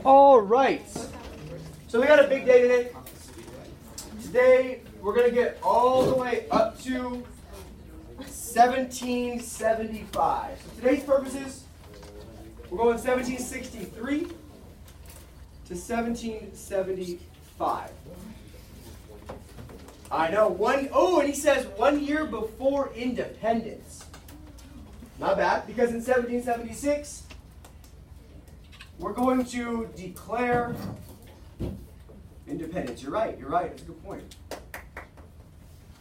All right. So we got a big day today. Today we're going to get all the way up to 1775. So today's purposes, we're going 1763 to 1775. I know, and he says 1 year before independence. Not bad, because in 1776, we're going to declare independence. You're right, that's a good point.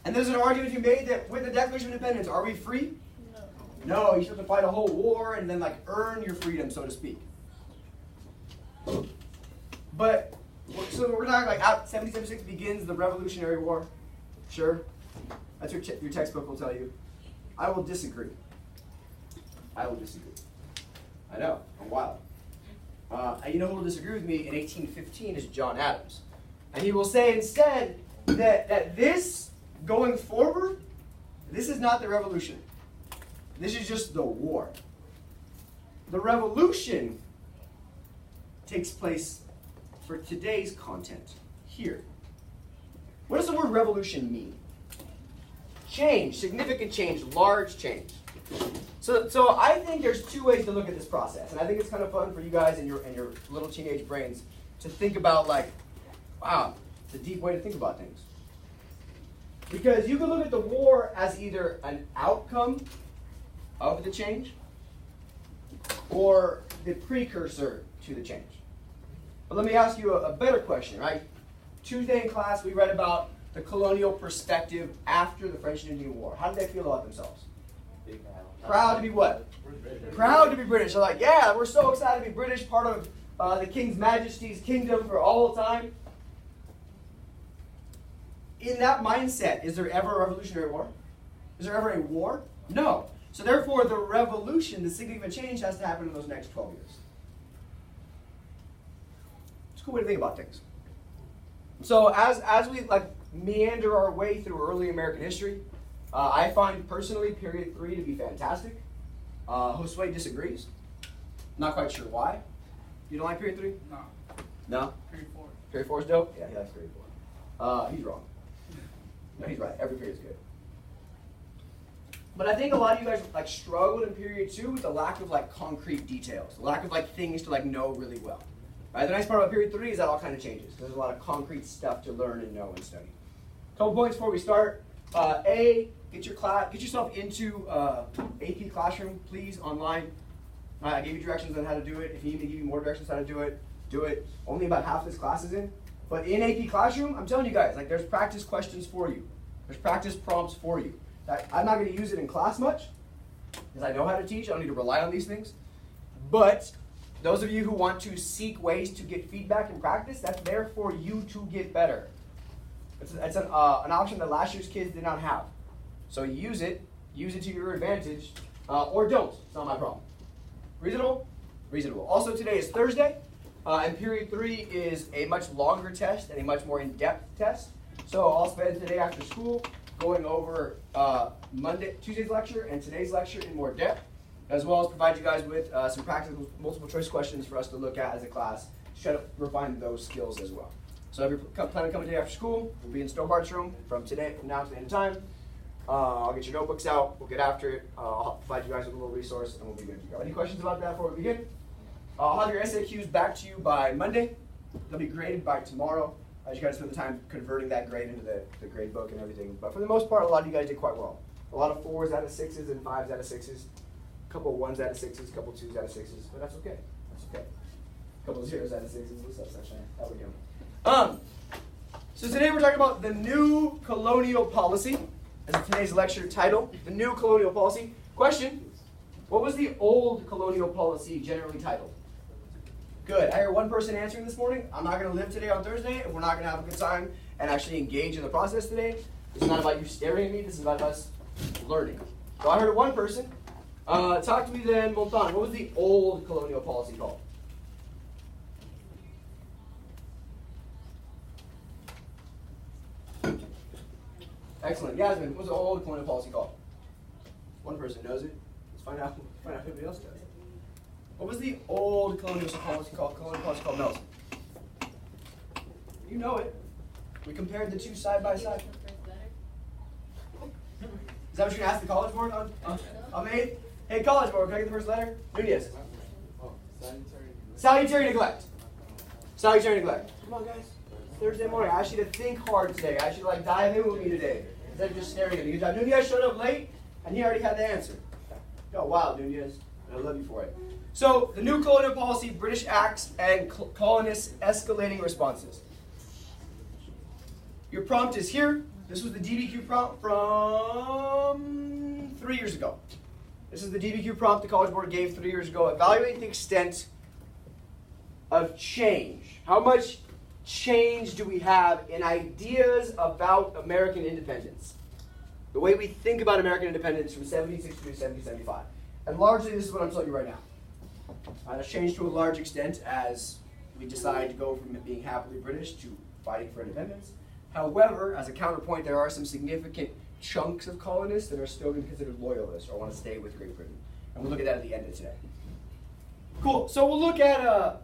And there's an argument to be made that with the Declaration of Independence, are we free? No, you should have to fight a whole war and then earn your freedom, so to speak. But, so we're talking 1776 begins the Revolutionary War. Sure, that's your textbook will tell you. I will disagree. I know, I'm wild. You know who will disagree with me in 1815 is John Adams. And he will say instead that this, going forward, this is not the revolution. This is just the war. The revolution takes place for today's content here. What does the word revolution mean? Change, significant change, large change. So I think there's two ways to look at this process, and I think it's kind of fun for you guys and your little teenage brains to think about wow, it's a deep way to think about things. Because you can look at the war as either an outcome of the change or the precursor to the change. But let me ask you a better question, right? Tuesday in class we read about the colonial perspective after the French and Indian War. How did they feel about themselves? Proud to be what? Proud to be British. They're yeah, we're so excited to be British, part of the King's Majesty's kingdom for all time. In that mindset, is there ever a Revolutionary War? Is there ever a war? No. So therefore, the revolution, the significant change, has to happen in those next 12 years. It's a cool way to think about things. So as we meander our way through early American history, I find personally period 3 to be fantastic. Josue disagrees. Not quite sure why. You don't like period 3? No. No? Period 4. Period 4 is dope? Yeah, he likes period 4. He's wrong. No, he's right. Every period is good. But I think a lot of you guys struggled in period 2 with the lack of concrete details, the lack of things to know really well. Right? The nice part about period 3 is that all kind of changes. There's a lot of concrete stuff to learn and know and study. A couple points before we start. Get yourself into AP Classroom, please, online. I gave you directions on how to do it. If you need me to give you more directions on how to do it, do it. Only about half this class is in. But in AP Classroom, I'm telling you guys, there's practice questions for you. There's practice prompts for you. I'm not going to use it in class much, because I know how to teach. I don't need to rely on these things. But those of you who want to seek ways to get feedback and practice, that's there for you to get better. It's an option that last year's kids did not have. So use it to your advantage, or don't. It's not my problem. Reasonable? Reasonable. Also, today is Thursday, and period 3 is a much longer test and a much more in-depth test. So I'll spend today after school going over Tuesday's lecture and today's lecture in more depth, as well as provide you guys with some practical multiple choice questions for us to look at as a class to try to refine those skills as well. So if you're planning on coming today after school, we'll be in Stobart's room from now to the end of time. I'll get your notebooks out, we'll get after it, I'll provide you guys with a little resource, and we'll be good to go. Any questions about that before we begin? I'll have your SAQs back to you by Monday. They'll be graded by tomorrow. You guys spend the time converting that grade into the grade book and everything. But for the most part, a lot of you guys did quite well. A lot of 4s out of 6s and 5s out of 6s. A couple of 1s out of 6s, a couple of 2s out of 6s. But that's okay. That's okay. A couple of 0s out of 6s. What's up, sunshine? How we doing? So today we're talking about the new colonial policy. As today's lecture title, the new colonial policy. Question, what was the old colonial policy generally titled? Good. I heard one person answering this morning. I'm not going to live today on Thursday if we're not going to have a good time and actually engage in the process today. This is not about you staring at me. This is about us learning. So I heard one person. Talk to me then, Montan. What was the old colonial policy called? Excellent. Yasmin, what was the old colonial policy called? One person knows it. Let's find out if anybody else does. What was the old colonial policy called? Colonial policy called Nelson. You know it. We compared the two side by side. Is that what you're going to ask the College Board on May 8th? Hey, College Board, can I get the first letter? Nunez. Salutary neglect. Salutary neglect. Come on, guys. It's Thursday morning. I asked you to think hard today. I asked you to dive in with me today. Instead of just staring at me. Nunez showed up late, and he already had the answer. Oh, wow, Nunez. I love you for it. So, the new colonial policy, British acts, and colonists' escalating responses. Your prompt is here. This was the DDQ prompt from 3 years ago. This is the DDQ prompt the College Board gave 3 years ago. Evaluate the extent of change. How much change do we have in ideas about American independence? The way we think about American independence from 1760 to 1775. And largely, this is what I'm telling you right now. It's changed to a large extent as we decide to go from being happily British to fighting for independence. However, as a counterpoint, there are some significant chunks of colonists that are still going to be considered loyalists or want to stay with Great Britain. And we'll look at that at the end of today. Cool. So we'll look at, our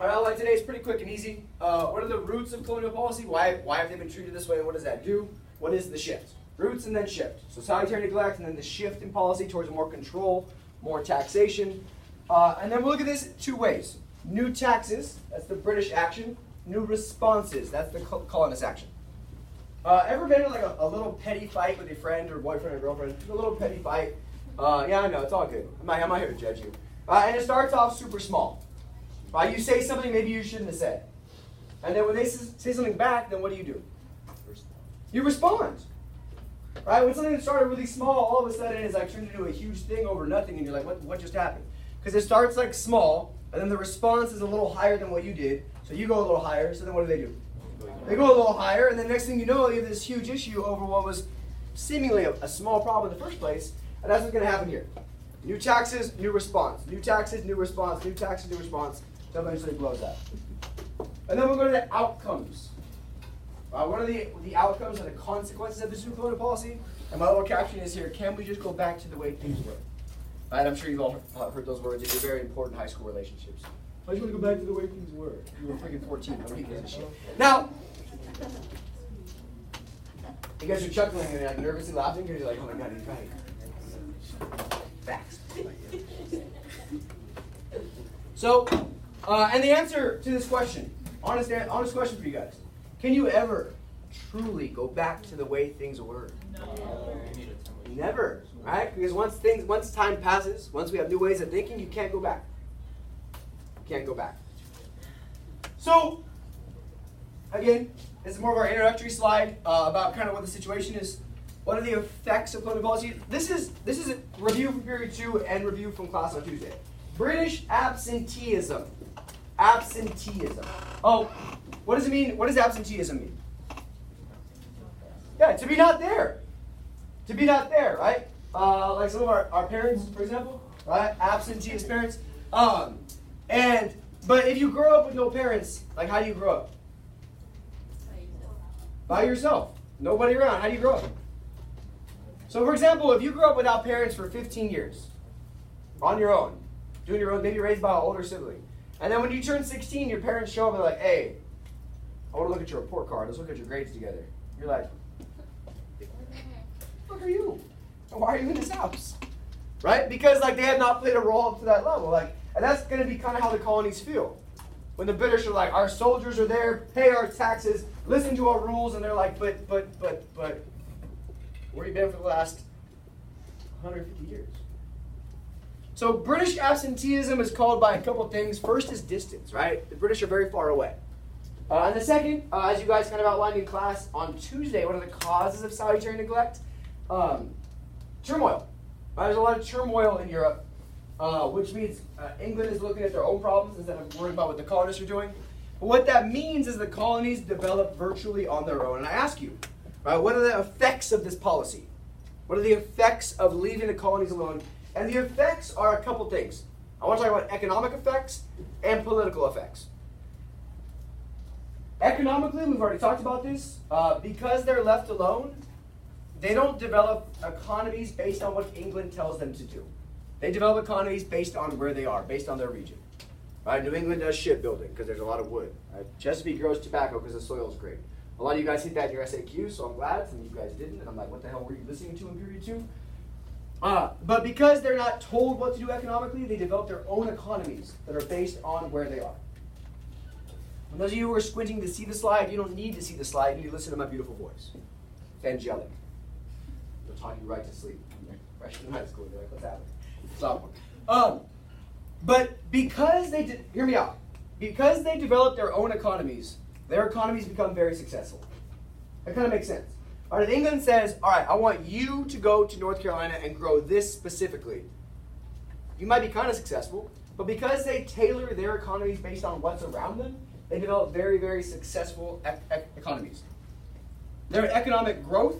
outline today is pretty quick and easy. What are the roots of colonial policy? Why have they been treated this way? And what does that do? What is the shift? Roots and then shift. So salutary neglect and then the shift in policy towards more control, more taxation. And then we'll look at this 2 ways. New taxes, that's the British action. New responses, that's the colonist action. Ever been in like a little petty fight with your friend or boyfriend or girlfriend? A little petty fight. Yeah, I know, it's all good. I'm not here to judge you. And it starts off super small. You say something maybe you shouldn't have said. And then when they say something back, then what do? You respond. Right? When something that started really small, all of a sudden is like turned into a huge thing over nothing, and you're like, what just happened? Because it starts like small, and then the response is a little higher than what you did. So you go a little higher, so then what do? They go a little higher, and then next thing you know, you have this huge issue over what was seemingly a small problem in the first place, and that's what's going to happen here. New taxes, new response. New taxes, new response. New taxes, new response. So eventually it blows out. And then we'll go to the outcomes. What are the outcomes and the consequences of this new colonial policy? And my little caption is here, can we just go back to the way things were? Right, I'm sure you've all heard those words in your very important high school relationships. I just want to go back to the way things were. You were freaking 14. Nobody gives a shit. Now, you guys are chuckling and like nervously laughing because you're like, oh my God, he's right. Facts. So, and the answer to this question, honest question for you guys. Can you ever truly go back to the way things were? No. Never, right? Because once time passes, once we have new ways of thinking, you can't go back. Can't go back. So, again, this is more of our introductory slide about kind of what the situation is. What are the effects of colonial policy? This is a review from period 2 and review from class on Tuesday. British absenteeism. Absenteeism. Oh, what does it mean? What does absenteeism mean? Yeah, to be not there. To be not there, right? Like some of our parents, for example, right? Absenteeist parents. But if you grow up with no parents, like how do you grow up? By yourself. Nobody around. How do you grow up? So for example, if you grew up without parents for 15 years, on your own, doing your own, maybe raised by an older sibling, and then when you turn 16, your parents show up and they're like, hey, I want to look at your report card. Let's look at your grades together. You're like, what the fuck are you? And why are you in this house? Right? Because like they have not played a role up to that level. Like, and that's going to be kind of how the colonies feel. When the British are like, our soldiers are there, pay our taxes, listen to our rules, and they're like, but, where have you been for the last 150 years? So British absenteeism is called by a couple of things. First is distance, right? The British are very far away. And the second, as you guys kind of outlined in class on Tuesday, what are the causes of salutary neglect? Turmoil. There's a lot of turmoil in Europe, which means England is looking at their own problems instead of worrying about what the colonists are doing. But what that means is the colonies develop virtually on their own. And I ask you, right, what are the effects of this policy? What are the effects of leaving the colonies alone? And the effects are a couple things. I want to talk about economic effects and political effects. Economically, we've already talked about this. Because they're left alone, they don't develop economies based on what England tells them to do. They develop economies based on where they are, based on their region. Right? New England does shipbuilding because there's a lot of wood. Right? Chesapeake grows tobacco because the soil is great. A lot of you guys hit that in your SAQ, so I'm glad. Some of you guys didn't, and I'm like, what the hell were you listening to in period 2? But because they're not told what to do economically, they develop their own economies that are based on where they are. And those of you who are squinting to see the slide, you don't need to see the slide. You need to listen to my beautiful voice. It's angelic. It'll talk you right to sleep. Freshman in high school, you're like, what's happening? Sophomore. But because they hear me out. Because they develop their own economies, their economies become very successful. That kind of makes sense. All right, if England says, all right, I want you to go to North Carolina and grow this specifically, you might be kind of successful, but because they tailor their economies based on what's around them, they develop very, very successful economies. Their economic growth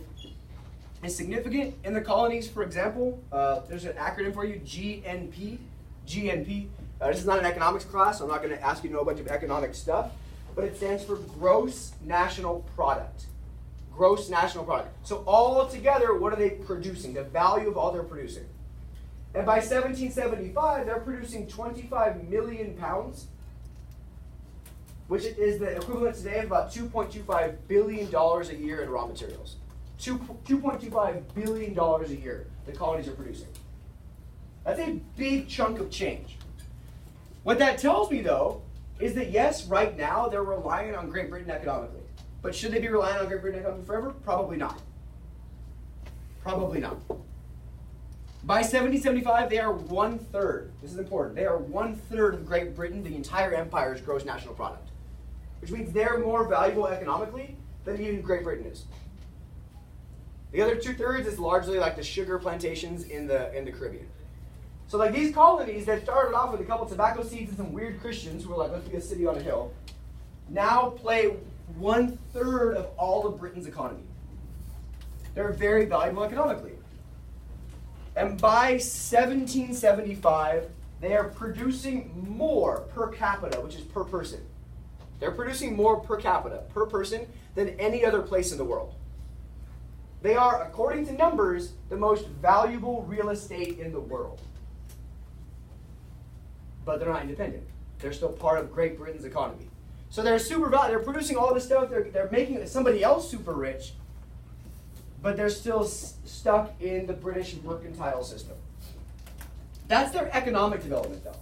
is significant in the colonies. For example, there's an acronym for you, GNP. GNP. This is not an economics class, so I'm not going to ask you to know a bunch of economic stuff, but it stands for Gross National Product. Gross National Product. So all together, what are they producing? The value of all they're producing. And by 1775, they're producing 25 million pounds, which is the equivalent today of about $2.25 billion a year in raw materials. $2.25 billion a year the colonies are producing. That's a big chunk of change. What that tells me, though, is that yes, right now they're relying on Great Britain economically. But should they be relying on Great Britain economically forever? Probably not. Probably not. By 1775, they are 1/3. This is important. They are 1/3 of Great Britain, the entire empire's gross national product. Which means they're more valuable economically than even Great Britain is. The other 2/3 is largely like the sugar plantations in the Caribbean. So like these colonies that started off with a couple tobacco seeds and some weird Christians who were like, let's be a city on a hill, now play 1/3 of all of Britain's economy. They're very valuable economically. And by 1775, they are producing more per capita, which is per person. They're producing more per capita, per person, than any other place in the world. They are, according to numbers, the most valuable real estate in the world. But they're not independent. They're still part of Great Britain's economy. So they're super valuable. They're producing all this stuff. They're making somebody else super rich, but they're still stuck in the British mercantile system. That's their economic development, though.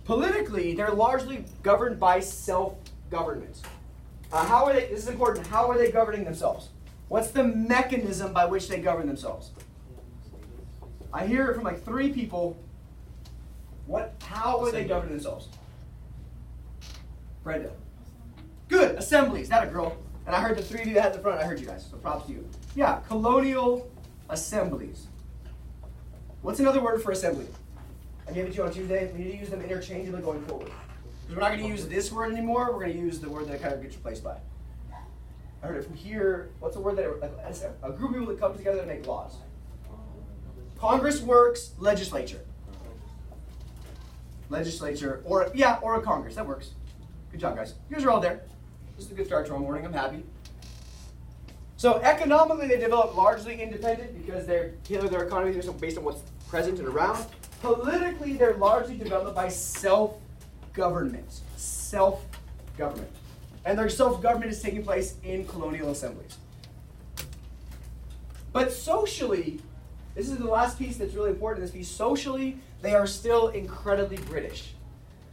Politically, they're largely governed by self-government. How are they? This is important. How are they governing themselves? What's the mechanism by which they govern themselves? I hear it from like 3 people. How are they governing themselves? Brenda. Good. Assemblies. That a girl. And I heard the 3 of you that had the front. I heard you guys. So props to you. Yeah. Colonial assemblies. What's another word for assembly? I gave it to you on Tuesday. We need to use them interchangeably going forward. Because we're not going to use this word anymore. We're going to use the word that kind of gets replaced by. I heard it from here. What's a word that a group of people that come together to make laws? Congress works. Legislature. Legislature, or a Congress. That works. Good job, guys. You guys are all there. This is a good start to our morning. I'm happy. So economically, they develop largely independent because they're tailor their economy based on what's present and around. Politically, they're largely developed by self-government. Self-government. And their self-government is taking place in colonial assemblies. But socially, this is the last piece that's really important in this piece. Socially, they are still incredibly British.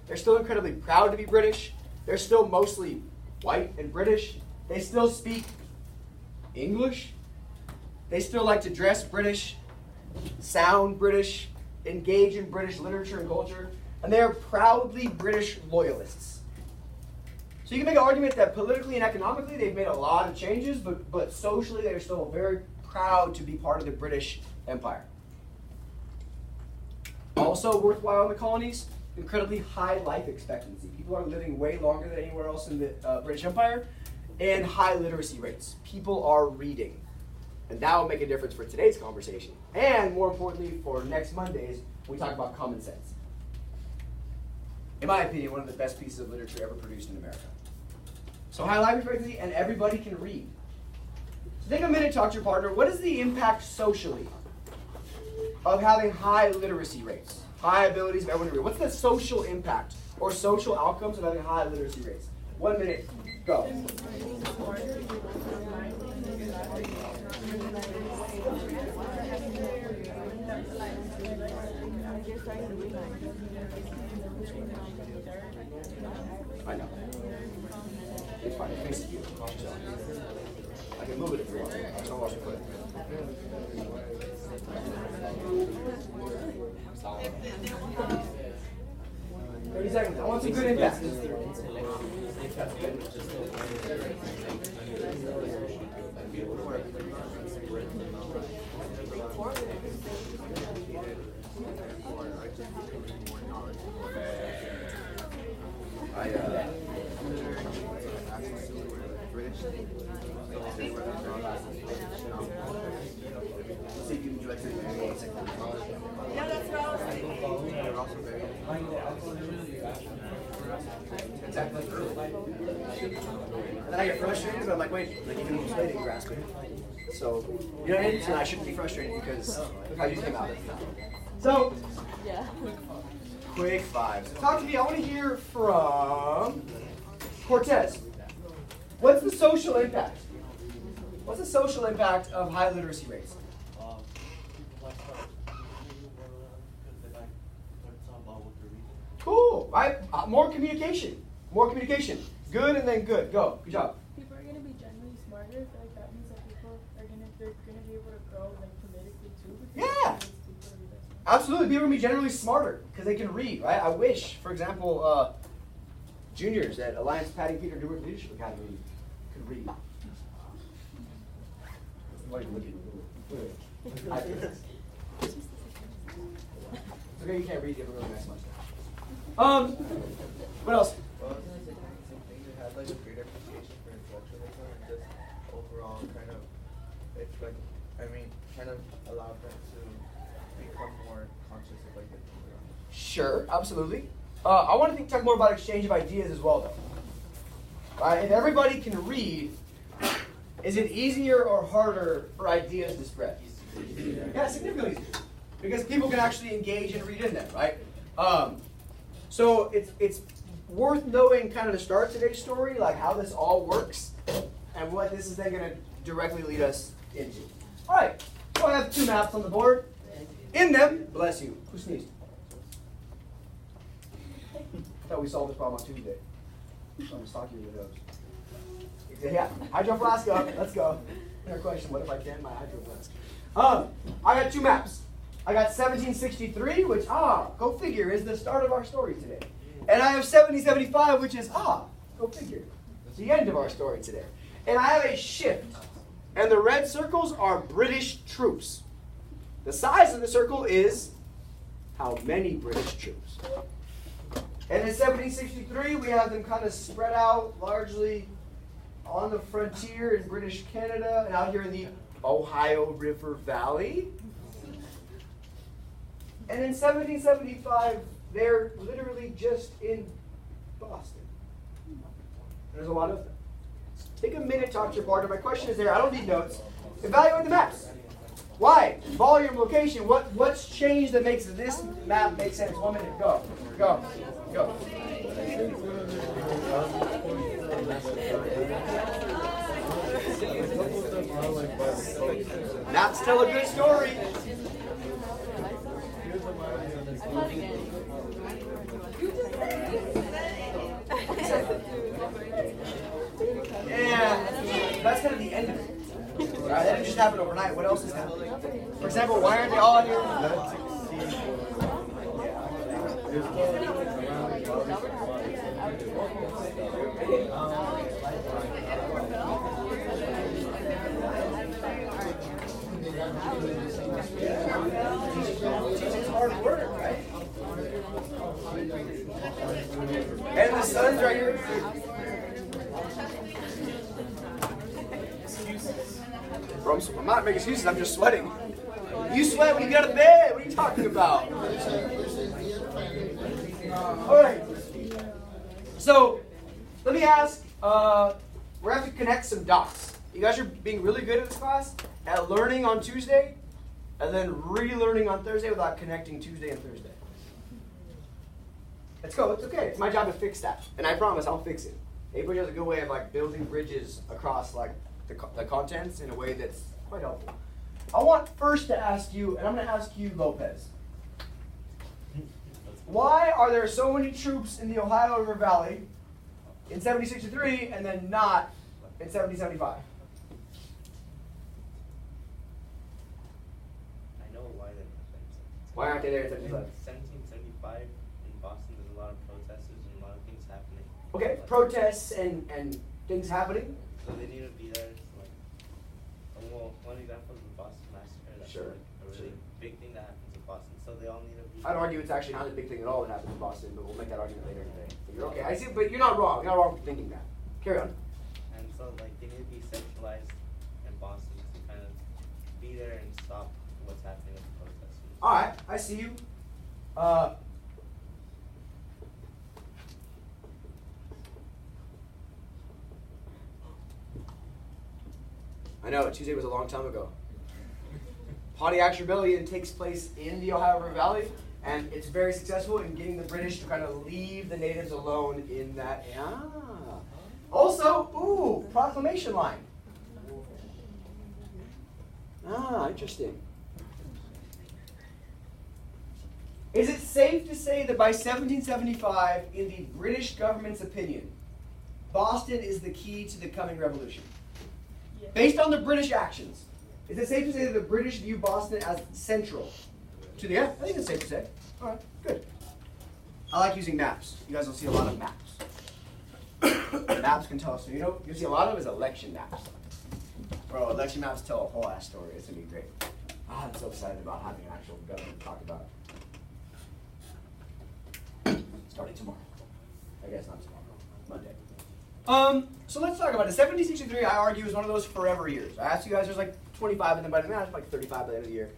They're still incredibly proud to be British. They're still mostly white and British. They still speak English. They still like to dress British, sound British, engage in British literature and culture, and they are proudly British loyalists. So you can make an argument that politically and economically they've made a lot of changes, but socially they're still very proud to be part of the British Empire. Also worthwhile in the colonies, incredibly high life expectancy. People are living way longer than anywhere else in the British Empire, and high literacy rates. People are reading. And that will make a difference for today's conversation. And more importantly, for next Mondays, we talk about common sense. In my opinion, one of the best pieces of literature ever produced in America. So high life expectancy, and everybody can read. So take a minute to talk to your partner. What is the impact socially of having high literacy rates? High abilities of everyone to read. What's the social impact or social outcomes of having high literacy rates? 1 minute, go. I know. It's fine. It faces you. I can move it if you want. I just don't want you to put it. 30 seconds. I want some good impact. Yeah, that's what I was thinking. And then I get frustrated, but I'm like, wait, like even when I didn't grasp it. So, you know what I mean? So I shouldn't be frustrated because look how you came out. So, quick fives. Talk to me. I want to hear from Cortez. What's the social impact? What's the social impact of high literacy rates? Cool, right? More communication. More communication. Good and then good. Go. Good job. People are going to be generally smarter. I feel like that means that people are going to be able to grow like politically too. Yeah. Absolutely. People are going to be generally smarter because they can read, right? I wish, for example, juniors at Alliance Patty Peter Newark Leadership Academy could read. Why are you looking? It's okay, you can't read. You have a really nice mustache. What else? Well, I think you had like a great appreciation for intellectualism and just overall kind of, it's like, I mean, kind of allowed them to become more conscious of like the things around them. Sure, absolutely. I want to talk more about exchange of ideas as well, though. Right? If everybody can read, is it easier or harder for ideas to spread? Yeah, significantly easier. Because people can actually engage and read in them, right? So it's worth knowing kind of to start today's story, like how this all works and what this is then going to directly lead us into. All right, so I have two maps on the board. In them, bless you. Who sneezed? I thought we solved this problem on Tuesday. I'm going to stalk you with those. Yeah, hydro flask up. Let's go. Another question, what if I can my hydro flask? I got two maps. I got 1763, which, go figure, is the start of our story today. And I have 1775, which is, go figure, the end of our story today. And I have a shift. And the red circles are British troops. The size of the circle is how many British troops. And in 1763, we have them kind of spread out largely on the frontier in British Canada and out here in the Ohio River Valley. And in 1775, they're literally just in Boston. There's a lot of them. Take a minute, talk to your partner. My question is there. I don't need notes. Evaluate the maps. Why? Volume, location. What's changed that makes this map make sense? 1 minute. Go. Go. Go. Maps tell a good story. Yeah, that's kind of the end of it. That didn't just happen overnight. What else is happening? For example, why aren't they all here? Teaching's hard work, right? And the sun's right here. Bro, I'm not making excuses, I'm just sweating. You sweat when you get out of bed. What are you talking about? Alright. So, let me ask, we're going to have to connect some dots. You guys are being really good at this class, at learning on Tuesday. and then relearning on Thursday without connecting Tuesday and Thursday. Let's go. It's okay. It's my job to fix that, and I promise I'll fix it. April has a good way of like building bridges across like the contents in a way that's quite helpful. I want first to ask you, and I'm going to ask you, Lopez. Why are there so many troops in the Ohio River Valley in 1763 and then not in 1775? I know why they're not. Why aren't they there in 1775? 1775 in Boston, there's a lot of protesters and a lot of things happening. Okay, protests and things happening. So they need to be there. Like, well, one example is the Boston Massacre. That's Sure, a really big thing that happens in Boston. So they all need to be. I'd argue it's actually not a big thing at all that happens in Boston, but we'll make that argument later today. But you're okay. I see, but you're not wrong. You're not wrong for thinking that. Carry on. And so like they need to be centralized in Boston to kind of be there and stop what's happening with the protesters. All right, I see you. I know, Tuesday was a long time ago. Pontiac's Rebellion takes place in the Ohio River Valley, and it's very successful in getting the British to kind of leave the natives alone in that. Also, ooh, proclamation line. Interesting. Is it safe to say that by 1775, in the British government's opinion, Boston is the key to the coming revolution? Yeah. Based on the British actions, is it safe to say that the British view Boston as central to the? Yeah, I think it's safe to say. All right, good. I like using maps. You guys will see a lot of maps. Maps can tell us. So you see a lot of is election maps. Bro, election maps tell a whole ass story. It's gonna be great. I'm so excited about having an actual government to talk about. Starting tomorrow. I guess not tomorrow. Monday. So let's talk about it. 1763, I argue, is one of those forever years. I asked you guys, there's like 25 of them by the end. There's like 35 by the end of the year.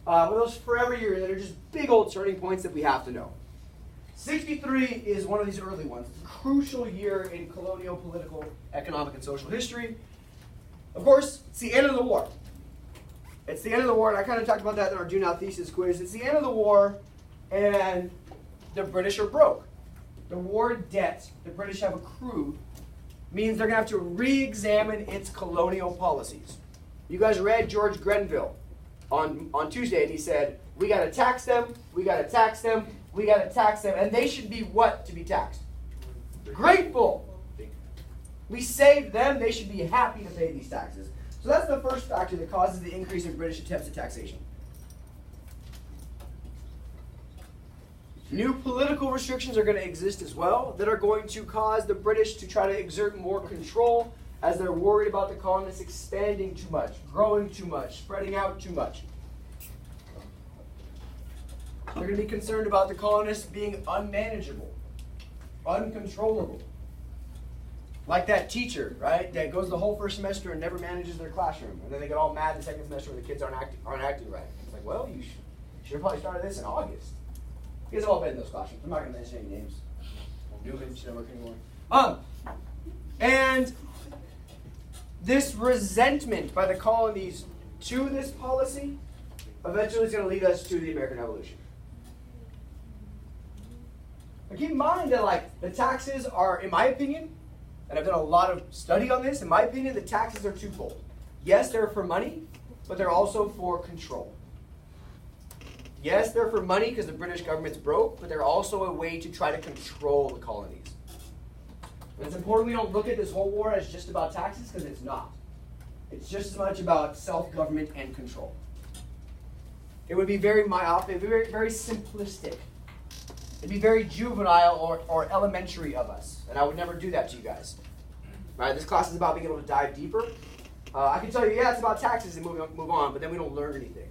One of those forever years that are just big old turning points that we have to know. 63 is one of these early ones. It's a crucial year in colonial, political, economic, and social history. Of course, it's the end of the war. It's the end of the war, and I kind of talked about that in our Do Now thesis quiz. It's the end of the war, and the British are broke. The war debt the British have accrued means they're going to have to re-examine its colonial policies. You guys read George Grenville on Tuesday, and he said, we got to tax them, we got to tax them, we got to tax them, and they should be what to be taxed? Grateful. We saved them, they should be happy to pay these taxes. So that's the first factor that causes the increase in British attempts at taxation. New political restrictions are going to exist as well that are going to cause the British to try to exert more control as they're worried about the colonists expanding too much, growing too much, spreading out too much. They're going to be concerned about the colonists being unmanageable, uncontrollable. Like that teacher, right, that goes the whole first semester and never manages their classroom. And then they get all mad the second semester when the kids aren't acting right. It's like, well, you should have probably started this in August. You guys have all been in those classrooms. I'm not going to mention any names. Newman should never anymore. And this resentment by the colonies to this policy eventually is going to lead us to the American Revolution. But keep in mind that, like, the taxes are, in my opinion, and I've done a lot of study on this, in my opinion, the taxes are twofold. Yes, they're for money, but they're also for control. Yes, they're for money because the British government's broke, but they're also a way to try to control the colonies. And it's important we don't look at this whole war as just about taxes, because it's not. It's just as much about self-government and control. It would be very myopic, it would be very, very simplistic. It'd be very juvenile or elementary of us, and I would never do that to you guys. Right? This class is about being able to dive deeper. I can tell you, yeah, it's about taxes and move on, but then we don't learn anything.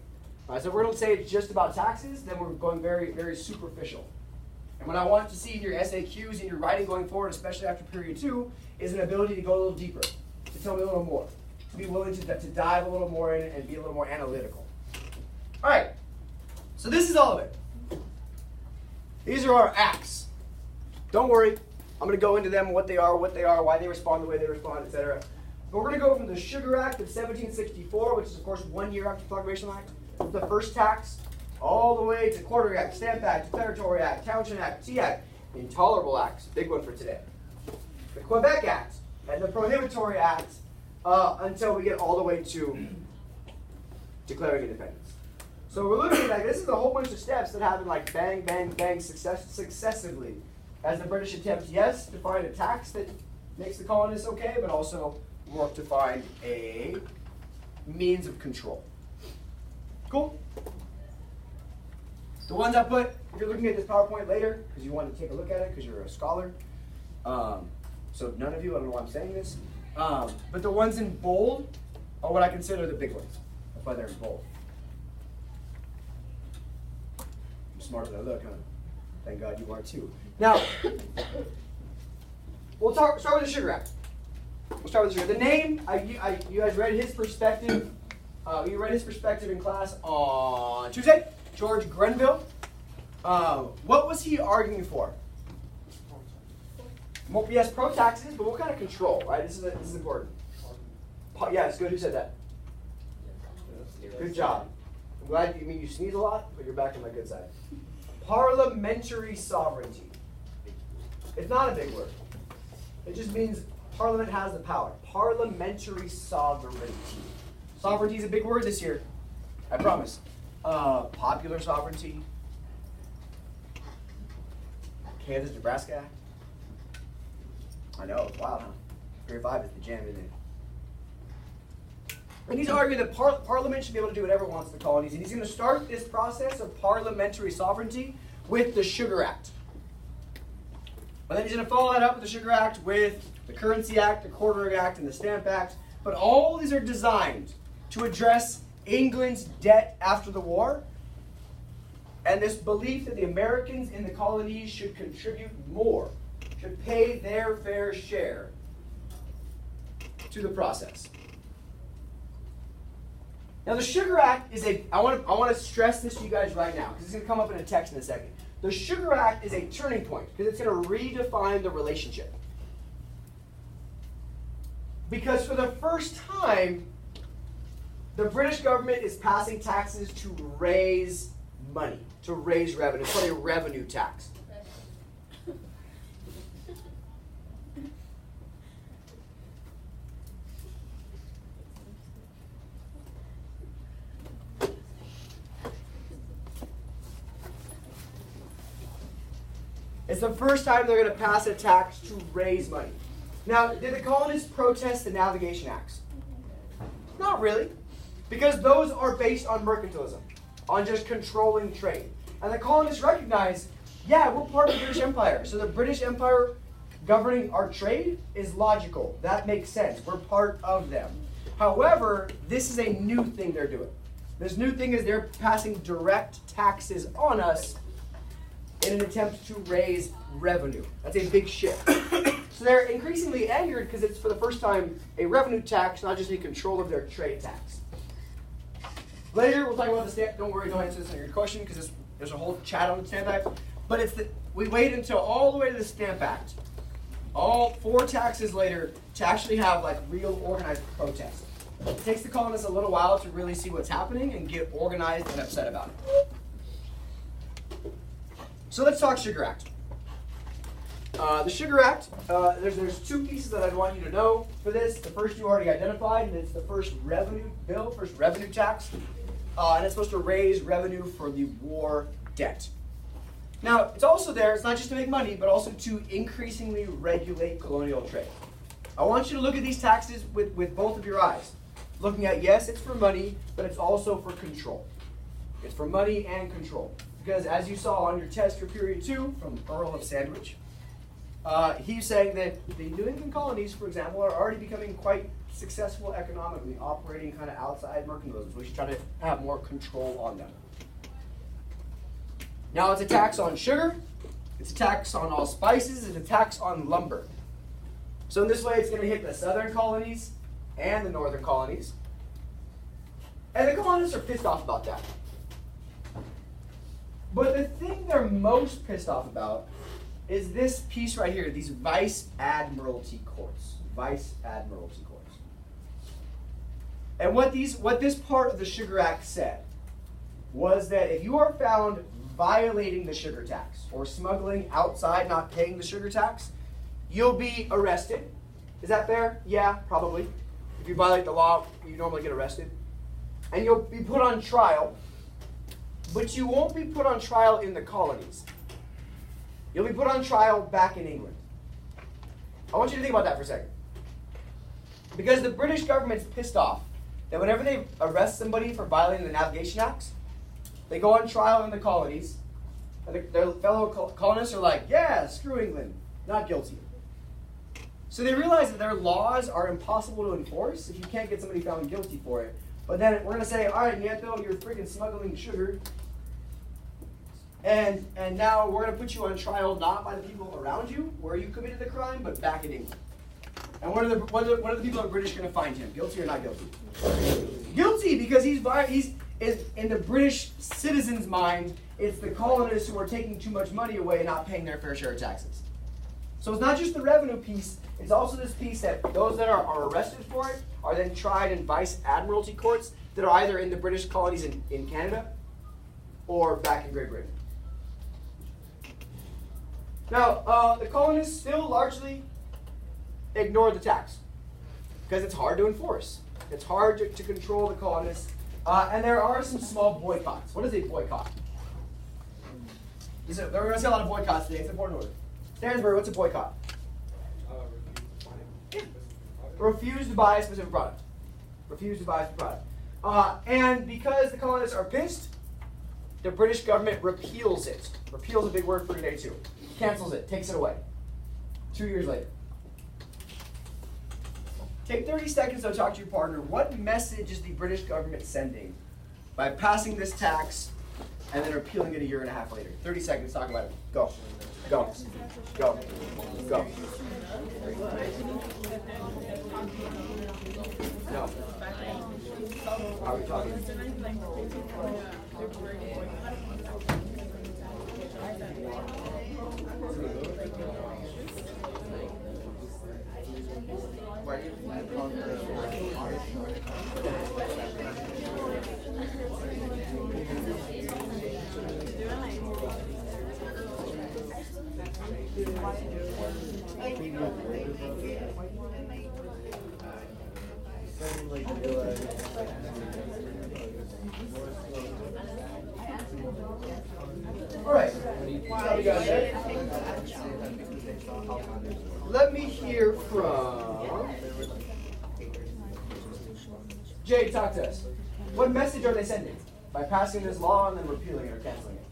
So if we don't say it's just about taxes, then we're going very, very superficial. And what I want to see in your SAQs and your writing going forward, especially after period 2, is an ability to go a little deeper, to tell me a little more, to be willing to dive a little more in and be a little more analytical. All right, so this is all of it. These are our acts. Don't worry, I'm going to go into them, what they are, why they respond the way they respond, etc. But we're going to go from the Sugar Act of 1764, which is, of course, 1 year after the Proclamation Act, the first tax, all the way to Quarter Act, Stamp Act, Declaratory Act, Townshend Act, Tea Act, Intolerable Acts, big one for today. The Quebec Act, and the Prohibitory Act, until we get all the way to declaring independence. So we're looking at, like, this is a whole bunch of steps that happen like bang, bang, bang, successively. As the British attempt, yes, to find a tax that makes the colonists okay, but also work to find a means of control. Cool? The ones I put, if you're looking at this PowerPoint later, because you want to take a look at it, because you're a scholar, so none of you, I don't know why I'm saying this, but the ones in bold are what I consider the big ones. That's why they're in bold. I'm smarter than I look, huh? Thank God you are too. Now, we'll start with the Sugar Act. We'll start with the Sugar. The name, you guys read his perspective. You read his perspective in class on Tuesday. George Grenville. What was he arguing for? Yes, pro taxes, but what kind of control, right? This is important. Yeah, it's good. Who said that? Good job. I'm glad you sneeze a lot, but you're back on my good side. Parliamentary sovereignty. It's not a big word. It just means Parliament has the power. Parliamentary sovereignty. Sovereignty is a big word this year. I promise. Popular sovereignty. Kansas, Nebraska Act. I know, it's wild, huh? Grade 5 is the jam, isn't it? And he's arguing that Parliament should be able to do whatever it wants in the colonies. And he's going to start this process of parliamentary sovereignty with the Sugar Act. And then he's going to follow that up with the Sugar Act with the Currency Act, the Quarter Act, and the Stamp Act. But all these are designed to address England's debt after the war and this belief that the Americans in the colonies should contribute more, should pay their fair share to the process. Now the Sugar Act is I want to stress this to you guys right now because it's going to come up in a text in a second. The Sugar Act is a turning point because it's going to redefine the relationship. Because for the first time, the British government is passing taxes to raise money, to raise revenue. It's called a revenue tax. It's the first time they're going to pass a tax to raise money. Now, did the colonists protest the Navigation Acts? Not really, because those are based on mercantilism, on just controlling trade. And the colonists recognize, yeah, we're part of the British Empire, so the British Empire governing our trade is logical. That makes sense. We're part of them. However, this is a new thing they're doing. This new thing is they're passing direct taxes on us in an attempt to raise revenue. That's a big shift. So they're increasingly angered because it's for the first time a revenue tax, not just a control of their trade tax. Later, we'll talk about the stamp. Don't worry, don't answer this in your question because there's a whole chat on the Stamp Act. But we wait until all the way to the Stamp Act, all 4 taxes later, to actually have like real organized protest. It takes the colonists a little while to really see what's happening and get organized and upset about it. So let's talk Sugar Act. The Sugar Act, there's 2 pieces that I'd want you to know for this. The first you already identified, and it's the first revenue bill, first revenue tax. And it's supposed to raise revenue for the war debt. Now, it's also there, it's not just to make money, but also to increasingly regulate colonial trade. I want you to look at these taxes with both of your eyes. Looking at, yes, it's for money, but it's also for control. It's for money and control. Because as you saw on your test for period 2 from Earl of Sandwich, he's saying that the New England colonies, for example, are already becoming quite successful economically, operating kind of outside mercantilism. So we should try to have more control on them. Now it's a tax on sugar, it's a tax on all spices, it's a tax on lumber. So in this way it's going to hit the southern colonies and the northern colonies. And the colonists are pissed off about that. But the thing they're most pissed off about is this piece right here, these Vice Admiralty Courts. Vice Admiralty Courts. And what this part of the Sugar Act said was that if you are found violating the sugar tax or smuggling outside, not paying the sugar tax, you'll be arrested. Is that fair? Yeah, probably. If you violate the law, you normally get arrested. And you'll be put on trial, but you won't be put on trial in the colonies. You'll be put on trial back in England. I want you to think about that for a second. Because the British government's pissed off that whenever they arrest somebody for violating the Navigation Acts, they go on trial in the colonies, and their fellow colonists are like, yeah, screw England, not guilty. So they realize that their laws are impossible to enforce if you can't get somebody found guilty for it. But then we're going to say, all right, Nieto, you're freaking smuggling sugar. And now we're going to put you on trial not by the people around you, where you committed the crime, but back in England. And what are the people in British going to find him? Guilty or not guilty? Guilty, because he's in the British citizens' mind, it's the colonists who are taking too much money away and not paying their fair share of taxes. So it's not just the revenue piece, it's also this piece that those that are arrested for it are then tried in vice admiralty courts that are either in the British colonies in Canada or back in Great Britain. Now, the colonists still largely ignore the tax because it's hard to enforce. It's hard to control the colonists. And there are some small boycotts. What is a boycott? We're going to see a lot of boycotts today. It's an important word. Stansbury, what's a boycott? Refuse to buy a specific product. Refuse to buy a specific product. And because the colonists are pissed, the British government repeals it. Repeals a big word for today too. Cancels it, takes it away. 2 years later. Take 30 seconds to talk to your partner. What message is the British government sending by passing this tax and then repealing it a year and a half later? 30 seconds, talk about it. Go. Go. Go. Go. No. How are we talking? All right. Let me hear from Jay. Talk to us. What message are they sending by passing this law and then repealing it or canceling it?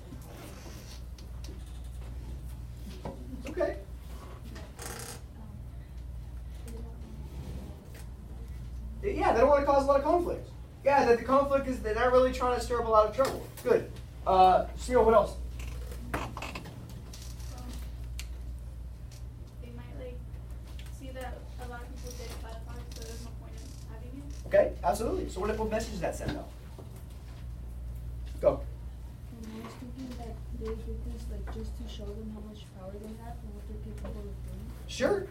Okay. Yeah, they don't want to cause a lot of conflict. Yeah, that the conflict is they're not really trying to stir up a lot of trouble. Good. Cyril, what else? They might see that a lot of people did apply the product, so there's no point in having it. Okay, absolutely. So what message does that send out? Go. I was thinking that they did this just to show them how much power they have and what they're capable of doing. Sure.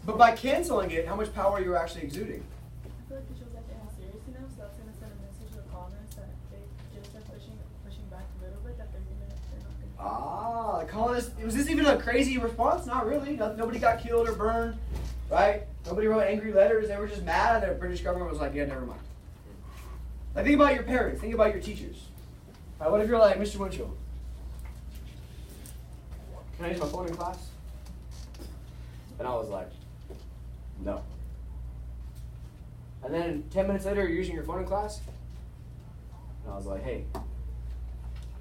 But by canceling it, how much power are you actually exuding? I feel like it shows that they're not serious enough, so that's gonna send a message to the colonists that they just are pushing back a little bit, that they're not gonna. The colonists. Was this even a crazy response? Not really. Nobody got killed or burned, right? Nobody wrote angry letters. They were just mad, and the British government was like, "Yeah, never mind." Like, think about your parents. Think about your teachers. Right, what if you're like, Mr. Winchell? Can I use my phone in class? And I was like, no. And then 10 minutes later, you're using your phone in class? And I was like, hey,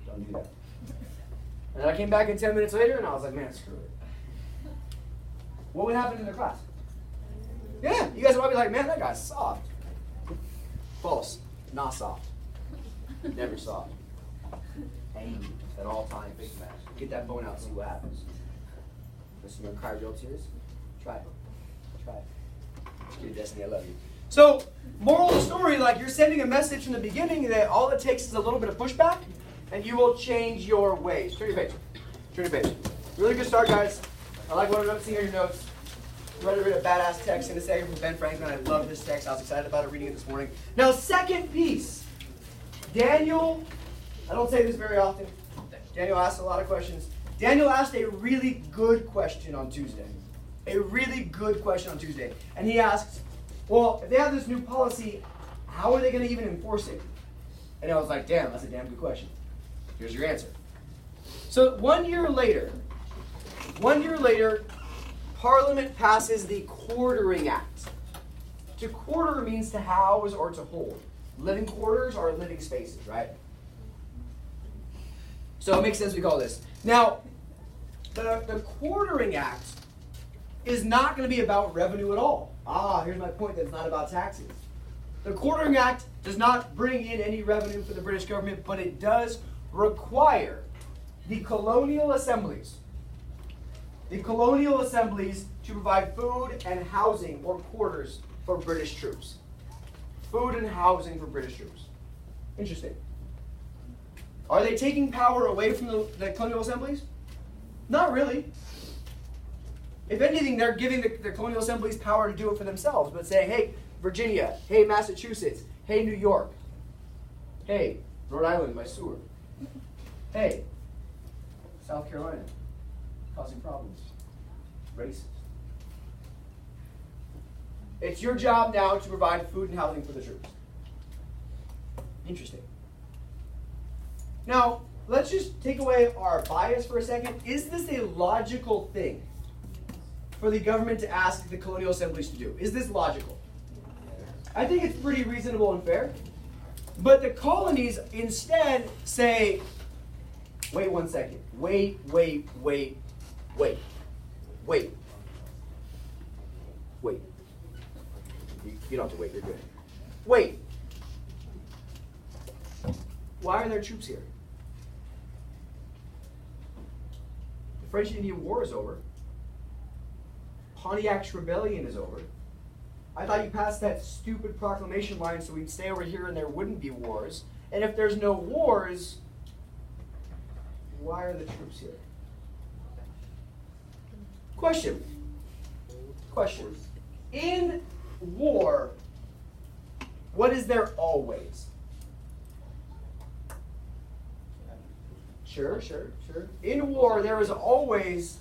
don't do that. And then I came back in 10 minutes later, and I was like, man, screw it. What would happen in the class? Yeah, you guys would all be like, man, that guy's soft. False. Not soft. Never soft. Angry at all times. Get that bone out, see what happens. Listen, you're gonna cry real tears? Try it. Try it. Dear Destiny, I love you. So, moral of the story, you're sending a message from the beginning that all it takes is a little bit of pushback, and you will change your ways. Turn your page. Turn your page. Really good start, guys. I like what I'm seeing here in your notes. I'm ready to read a badass text in a second from Ben Franklin. I love this text. I was excited about it reading it this morning. Now, second piece. Daniel I don't say this very often. Daniel asked a lot of questions. Daniel asked a really good question on Tuesday. A really good question on Tuesday. And he asked, well, if they have this new policy, how are they going to even enforce it? And I was like, damn, that's a damn good question. Here's your answer. So 1 year later, Parliament passes the Quartering Act. To quarter means to house or to hold. Living quarters are living spaces, right? So it makes sense we call this. Now, the Quartering Act is not going to be about revenue at all. Here's my point that it's not about taxes. The Quartering Act does not bring in any revenue for the British government, but it does require the colonial assemblies to provide food and housing or quarters for British troops. Food and housing for British troops. Interesting. Are they taking power away from the colonial assemblies? Not really. If anything, they're giving the colonial assemblies power to do it for themselves, but saying, hey, Virginia, hey, Massachusetts, hey, New York, hey, Rhode Island, my sewer, hey, South Carolina, causing problems, racist. It's your job now to provide food and housing for the troops. Interesting. Now, let's just take away our bias for a second. Is this a logical thing for the government to ask the colonial assemblies to do? Is this logical? I think it's pretty reasonable and fair. But the colonies instead say, wait 1 second. Wait. You don't have to wait, you're good. Wait. Why are there troops here? The French-Indian War is over. Pontiac's Rebellion is over. I thought you passed that stupid proclamation line so we'd stay over here and there wouldn't be wars. And if there's no wars, why are the troops here? Question. In war, what is there always? Sure. In war, there is always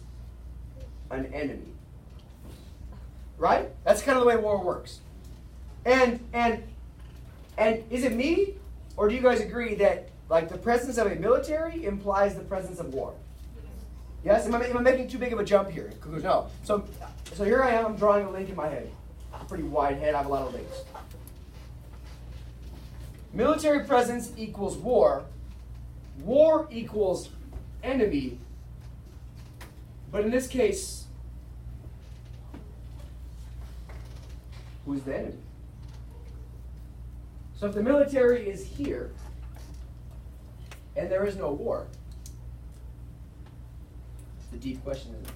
an enemy. Right? That's kind of the way war works. And is it me, or do you guys agree that like the presence of a military implies the presence of war? Yes? Am I making too big of a jump here? No. So here I am, I'm drawing a link in my head. Pretty wide head, I have a lot of links. Military presence equals war. War equals enemy. But in this case, who's the enemy? So if the military is here, and there is no war, it's a deep question, isn't it?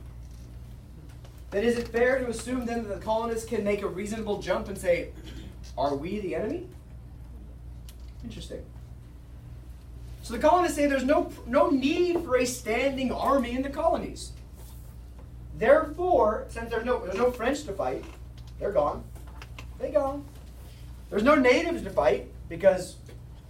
Then is it fair to assume then that the colonists can make a reasonable jump and say, are we the enemy? Interesting. So the colonists say there's no need for a standing army in the colonies. Therefore, since there's no French to fight, they're gone. They gone. There's no natives to fight because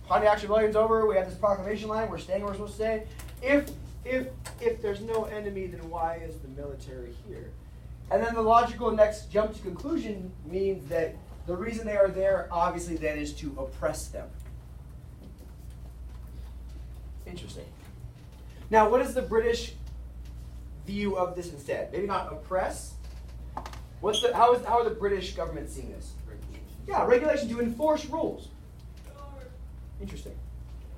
Pontiac's Rebellion's over. We have this proclamation line. We're staying where we're supposed to stay. If there's no enemy, then why is the military here? And then the logical next jump to conclusion means that the reason they are there, obviously, then is to oppress them. Interesting. Now, what is the British view of this instead? Maybe not oppress. How are the British government seeing this? Yeah, regulation to enforce rules. Interesting.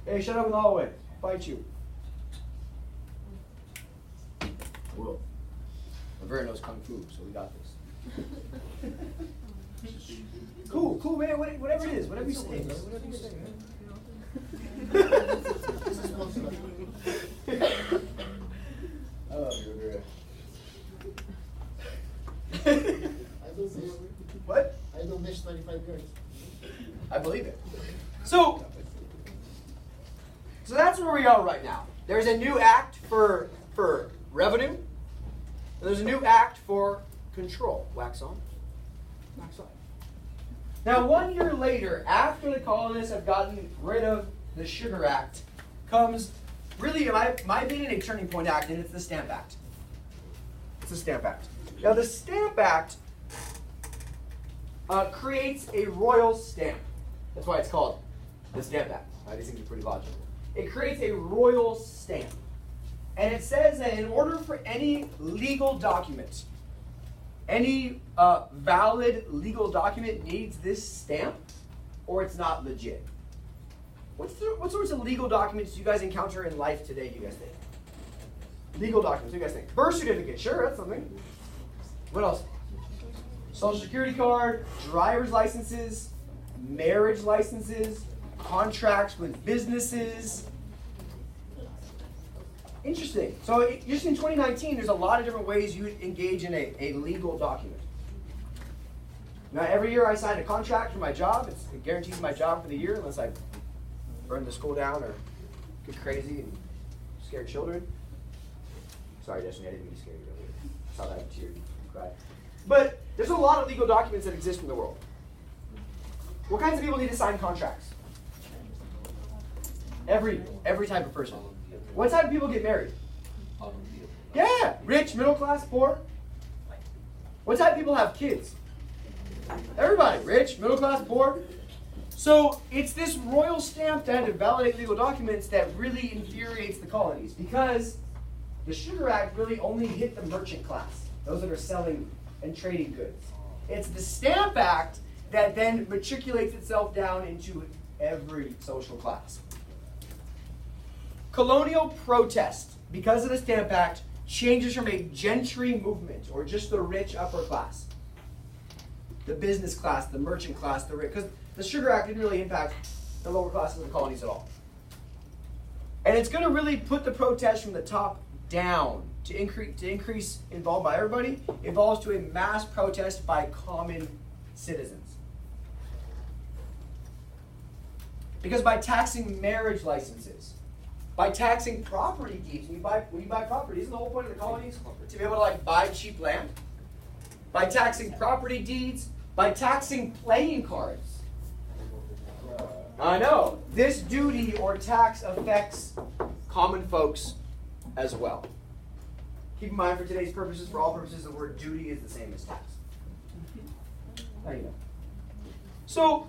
Hey, shut up in the hallway. Fight you. Whoa. Laverne knows Kung Fu, so we got this. Cool, man. Whatever it is. Whatever you say. Whatever you say, man. Oh, you're What? I don't miss 25 girls. I believe it. So that's where we are right now. There's a new act for revenue. And there's a new act for control. Wax on, wax on. Now, 1 year later, after the colonists have gotten rid of the Sugar Act, comes really, in my opinion, a turning point act, and it's the Stamp Act. It's the Stamp Act. Now, the Stamp Act creates a royal stamp. That's why it's called the Stamp Act. These things are pretty logical. It creates a royal stamp. And it says that in order for any legal document, any valid legal document needs this stamp, or it's not legit. What sorts of legal documents do you guys encounter in life today, do you guys think? Legal documents, what do you guys think? Birth certificate, sure, that's something. What else? Social security card, driver's licenses, marriage licenses, contracts with businesses. Interesting. So just in 2019, there's a lot of different ways you engage in a legal document. Now, every year I sign a contract for my job. It guarantees my job for the year unless I burn the school down or get crazy and scare children. Sorry, Destiny, I didn't mean to scare you earlier. I saw that tear, you cried. But there's a lot of legal documents that exist in the world. What kinds of people need to sign contracts? Every type of person. What type of people get married? Yeah, rich, middle class, poor. What type of people have kids? Everybody, rich, middle class, poor. So it's this royal stamp that had to validate legal documents that really infuriates the colonies, because the Sugar Act really only hit the merchant class, those that are selling and trading goods. It's the Stamp Act that then matriculates itself down into every social class. Colonial protest, because of the Stamp Act, changes from a gentry movement, or just the rich upper class, the business class, the merchant class, the rich, because the Sugar Act didn't really impact the lower classes of the colonies at all. And it's going to really put the protest from the top down to increase involved by everybody, evolves to a mass protest by common citizens. Because by taxing marriage licenses, by taxing property deeds, when you buy property, isn't the whole point of the colonies to be able to buy cheap land? By taxing property deeds, by taxing playing cards. I know, this duty or tax affects common folks as well. Keep in mind, for today's purposes, for all purposes, the word duty is the same as tax. Now you know. So,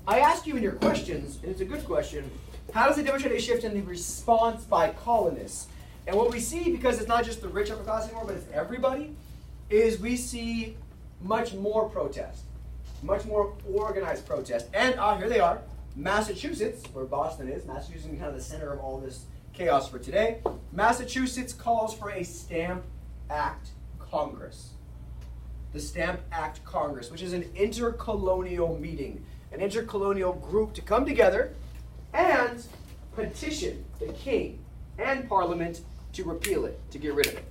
I asked you in your questions, and it's a good question, how does it demonstrate a shift in the response by colonists? And what we see, because it's not just the rich upper class anymore, but it's everybody, is we see much more protest, much more organized protest. And here they are, Massachusetts, where Boston is. Massachusetts is kind of the center of all this chaos for today. Massachusetts calls for a Stamp Act Congress. The Stamp Act Congress, which is an intercolonial meeting, an intercolonial group to come together and petition the king and parliament to repeal it, to get rid of it.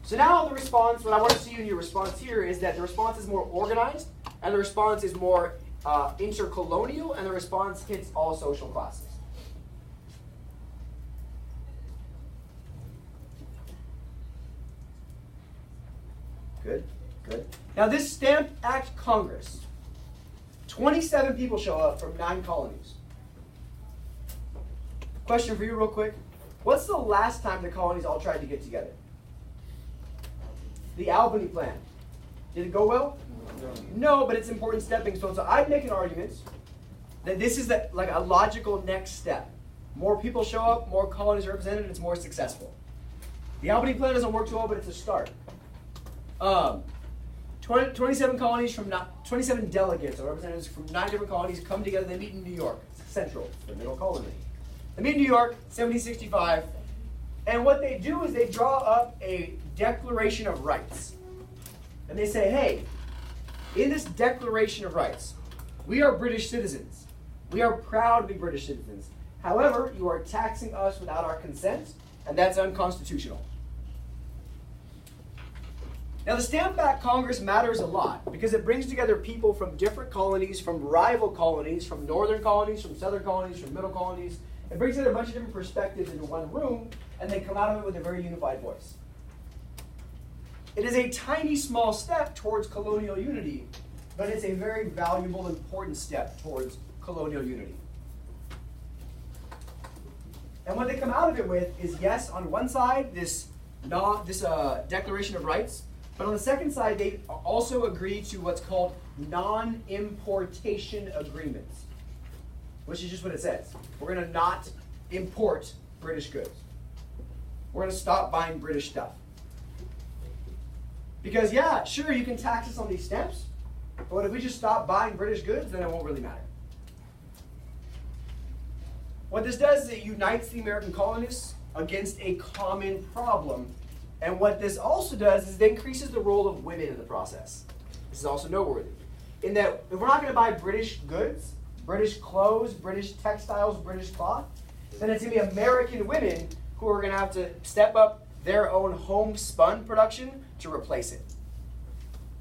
So now the response, what I want to see in your response here is that the response is more organized, and the response is more intercolonial, and the response hits all social classes. Good, good. Now this Stamp Act Congress, 27 people show up from 9 colonies. Question for you real quick. What's the last time the colonies all tried to get together? The Albany Plan. Did it go well? No, but it's an important stepping stone. So I'd make an argument that this is like a logical next step. More people show up, more colonies are represented, it's more successful. The Albany Plan doesn't work too well, but it's a start. 27 colonies from 27 delegates or representatives from 9 different colonies come together. They meet in New York, Central, the middle colony. They meet in New York, 1765, and what they do is they draw up a Declaration of Rights. And they say, hey, in this Declaration of Rights, we are British citizens. We are proud to be British citizens. However, you are taxing us without our consent, and that's unconstitutional. Now, the Stamp Act Congress matters a lot because it brings together people from different colonies, from rival colonies, from northern colonies, from southern colonies, from middle colonies. It brings together a bunch of different perspectives into one room, and they come out of it with a very unified voice. It is a tiny, small step towards colonial unity, but it's a very valuable, important step towards colonial unity. And what they come out of it with is, yes, on one side, this Declaration of Rights, but on the second side, they also agree to what's called non-importation agreements, which is just what it says. We're going to not import British goods. We're going to stop buying British stuff. Because, yeah, sure, you can tax us on these stamps, but if we just stop buying British goods, then it won't really matter. What this does is it unites the American colonists against a common problem. And what this also does is it increases the role of women in the process. This is also noteworthy. In that if we're not going to buy British goods, British clothes, British textiles, British cloth, then it's going to be American women who are going to have to step up their own homespun production to replace it.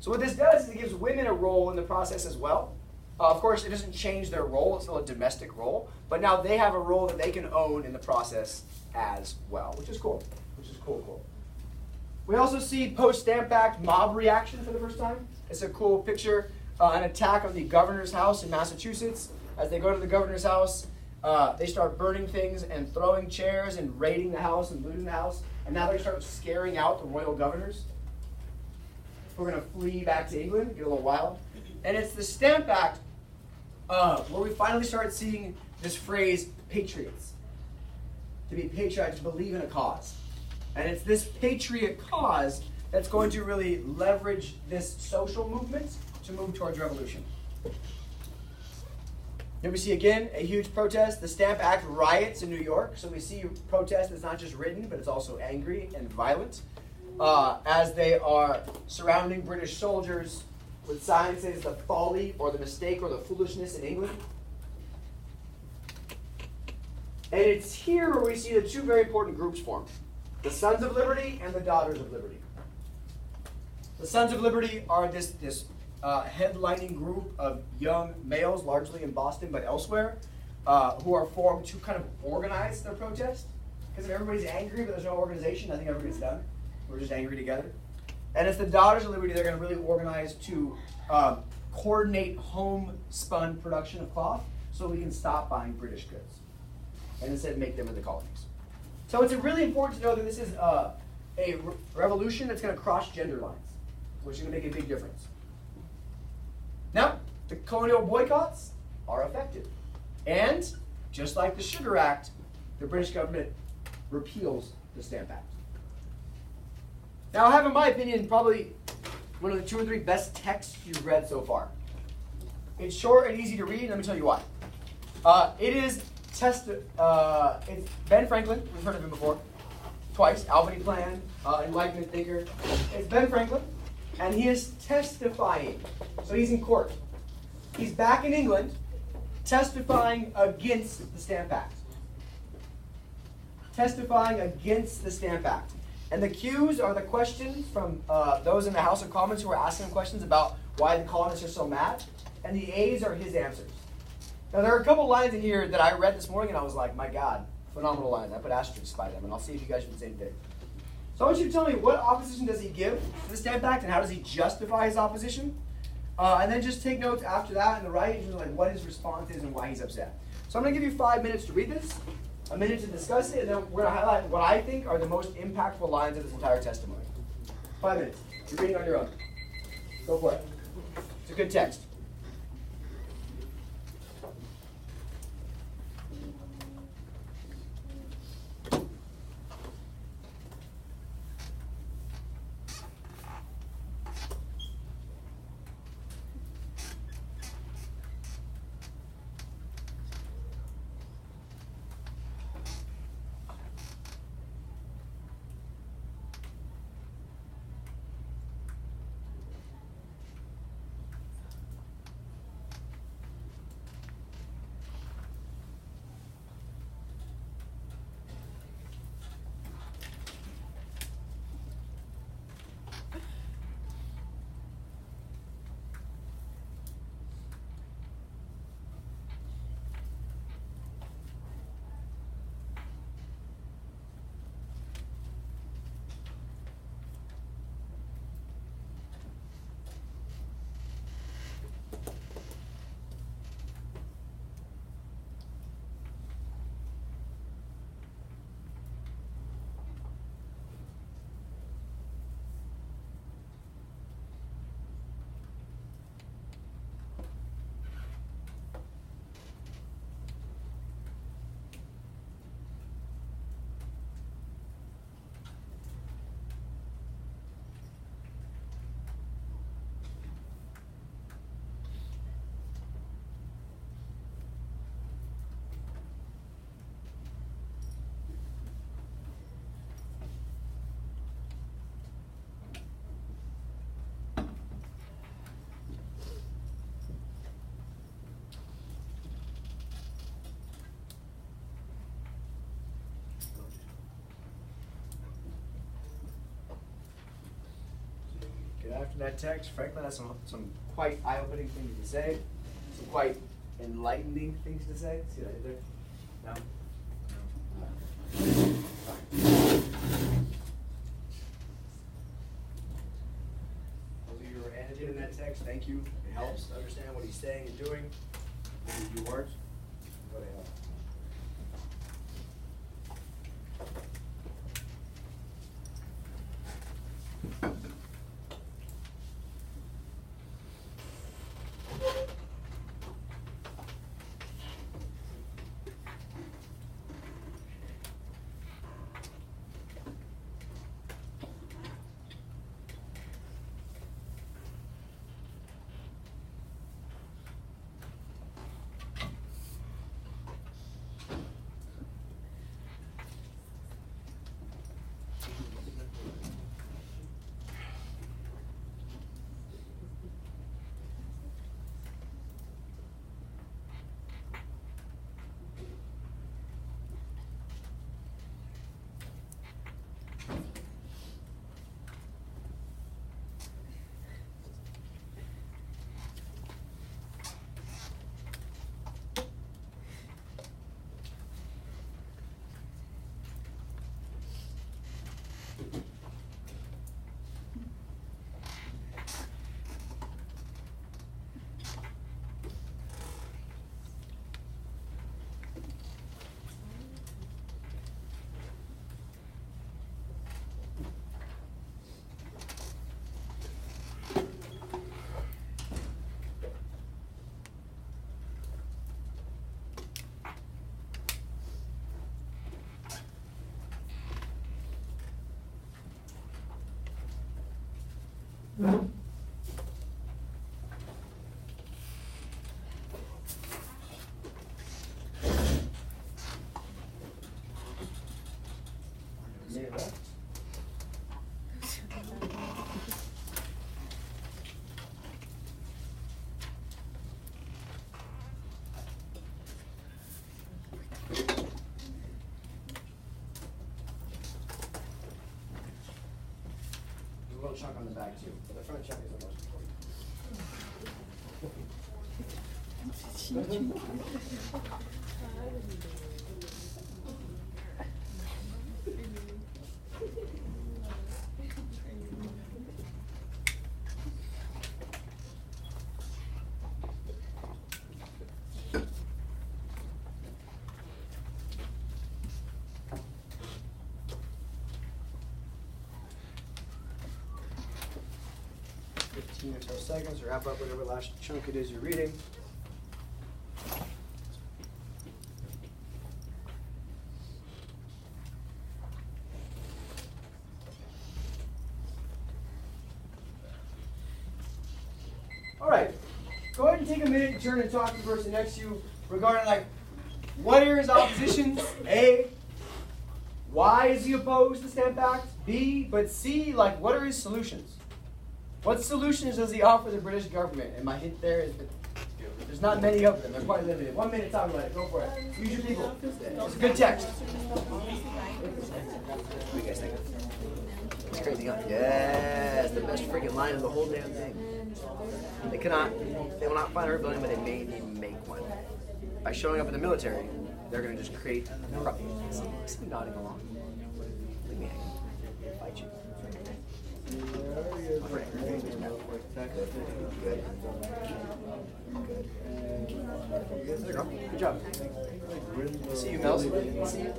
So what this does is it gives women a role in the process as well. Of course, it doesn't change their role. It's still a domestic role. But now they have a role that they can own in the process as well, which is cool. Cool. We also see post-Stamp Act mob reaction for the first time. It's a cool picture, an attack on the governor's house in Massachusetts. As they go to the governor's house, they start burning things and throwing chairs and raiding the house and looting the house. And now they start scaring out the royal governors. We're going to flee back to England, get a little wild. And it's the Stamp Act where we finally start seeing this phrase, patriots. To be patriots, to believe in a cause. And it's this patriot cause that's going to really leverage this social movement to move towards revolution. Here we see again a huge protest, the Stamp Act riots in New York. So we see protest that's not just written, but it's also angry and violent. As they are surrounding British soldiers with signs that says the folly or the mistake or the foolishness in England. And it's here where we see the two very important groups form. The Sons of Liberty and the Daughters of Liberty. The Sons of Liberty are this headlining group of young males, largely in Boston but elsewhere, who are formed to kind of organize their protest. Because if everybody's angry but there's no organization, nothing ever gets done. We're just angry together. And it's the Daughters of Liberty. They're going to really organize to coordinate homespun production of cloth so we can stop buying British goods and instead make them in the colonies. So it's really important to know that this is a revolution that's going to cross gender lines, which is going to make a big difference. Now, the colonial boycotts are effective. And just like the Sugar Act, the British government repeals the Stamp Act. Now, I have, in my opinion, probably one of the 2 or 3 best texts you've read so far. It's short and easy to read. Let me tell you why. It's Ben Franklin. We've heard of him before. Twice. Albany Plan, Enlightenment thinker. It's Ben Franklin, and he is testifying. So he's in court. He's back in England, testifying against the Stamp Act. Testifying against the Stamp Act. And the Q's are the questions from those in the House of Commons who are asking him questions about why the colonists are so mad. And the A's are his answers. Now, there are a couple lines in here that I read this morning, and I was like, my God, phenomenal lines. I put asterisks by them, and I'll see if you guys do the same thing. So I want you to tell me, what opposition does he give to the Stamp Act, and how does he justify his opposition? And then just take notes after that on the right, and like what his response is and why he's upset. So I'm going to give you 5 minutes to read this, a minute to discuss it, and then we're going to highlight what I think are the most impactful lines of this entire testimony. 5 minutes. You're reading on your own. Go for it. It's a good text. after that text, Franklin has some quite eye-opening things to say, some quite enlightening things to say. See what I did there? No? No. Fine. Those of you who are annotating that text, thank you. It helps to understand what he's saying and doing. Those of you who aren't, go to hell. Minute left. There's a little chunk on the back too, but the front chunk is the most important. Or so seconds, or wrap up whatever last chunk it is you're reading. All right, go ahead and take a minute and turn and talk to the person next to you regarding like, what are his oppositions? A, why is he opposed to Stamp Act? B, but C, like, what are his solutions? What solutions does he offer the British government? And my hint there is that there's not many of them. They're quite limited. 1 minute, talk about it. Go for it. Use your people. It's a good text. What do you guys think? It's crazy, huh? Yes, the best freaking line of the whole damn thing. They will not find a rebellion, but they may even make one. By showing up in the military, they're going to just create problems. See me nodding along. Leave me hanging. Fight you. Good. Good job. See you, Mel. See you.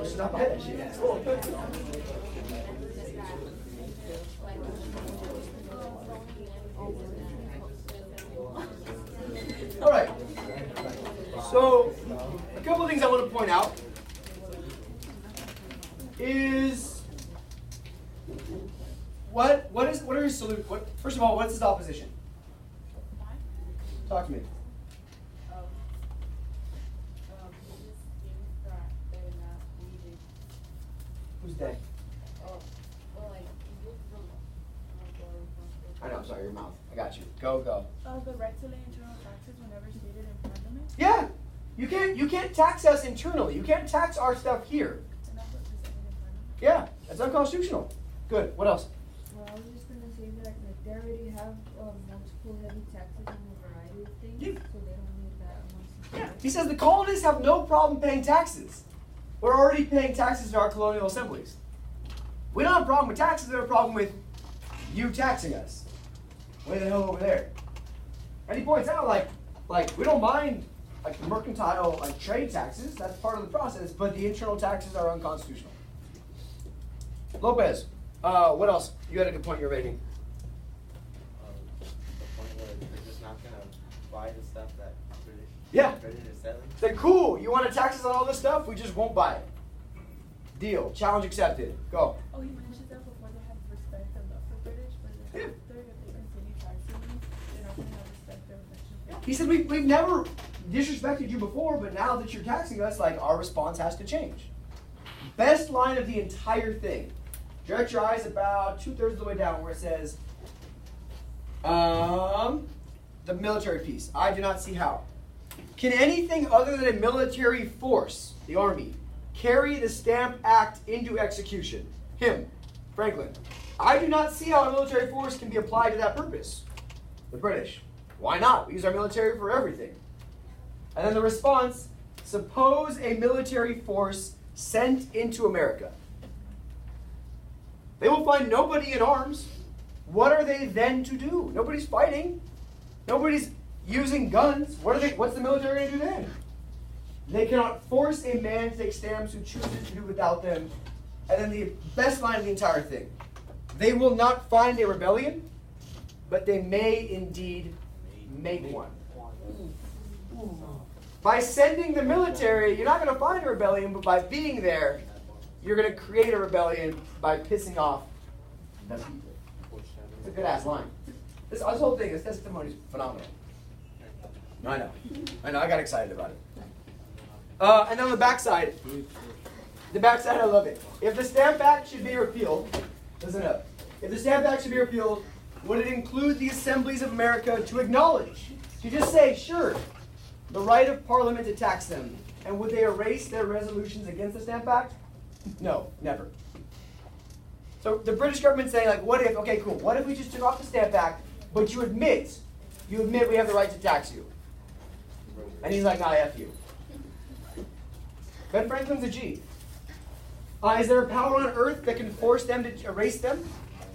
Stop behind that shit. All right. So, a couple of things I want to point out is what are his solutions? First of all, what's his opposition? Talk to me. Who's they? I know, I'm sorry, your mouth. I got you. Go. The right to lay internal taxes whenever stated in Parliament. Yeah. You can't tax us internally. You can't tax our stuff here. And that's what's stated in Parliament. Yeah, that's unconstitutional. Good. What else? Well, I was just gonna say that like they already have multiple heavy taxes on a variety of things, Yeah. so they don't need that amongst Yeah. themselves. He says the colonists have no problem paying taxes. We're already paying taxes to our colonial assemblies. We don't have a problem with taxes. We have a problem with you taxing us. Way the hell over there. And he points out like we don't mind like the mercantile like trade taxes. That's part of the process. But the internal taxes are unconstitutional. Lopez, what else? You had a good point you're making. The point where they're just not gonna buy the stuff that British is selling. Say, cool, you want to tax us on all this stuff? We just won't buy it. Deal. Challenge accepted. Go. Oh, he mentioned that before they have respect and love for British, but Yeah. after if they continue taxing them, they're not going to have respect or affection for them. He said, we've never disrespected you before, but now that you're taxing us, like, our response has to change. Best line of the entire thing. Direct your eyes about 2/3 of the way down where it says, the military piece. I do not see how. Can anything other than a military force, the army, carry the Stamp Act into execution? Him, Franklin. I do not see how a military force can be applied to that purpose. The British. Why not? We use our military for everything. And then the response, suppose a military force sent into America. They will find nobody in arms. What are they then to do? Nobody's fighting. Nobody's using guns. What's the military going to do then? They cannot force a man to take stamps who chooses to do without them. And then the best line of the entire thing. They will not find a rebellion, but they may indeed make one. By sending the military, you're not going to find a rebellion, but by being there, you're going to create a rebellion by pissing off the people. It's a good ass line. This whole thing, this testimony is phenomenal. I know. I got excited about it. And then on the backside, I love it. If the Stamp Act should be repealed, listen up. If the Stamp Act should be repealed, would it include the assemblies of America to acknowledge, to just say, sure, the right of Parliament to tax them? And would they erase their resolutions against the Stamp Act? No, never. So the British government's saying, like, what if, okay, cool, what if we just took off the Stamp Act, but you admit we have the right to tax you? And he's like, nah, F you. Ben Franklin's a G. Is there a power on earth that can force them to erase them?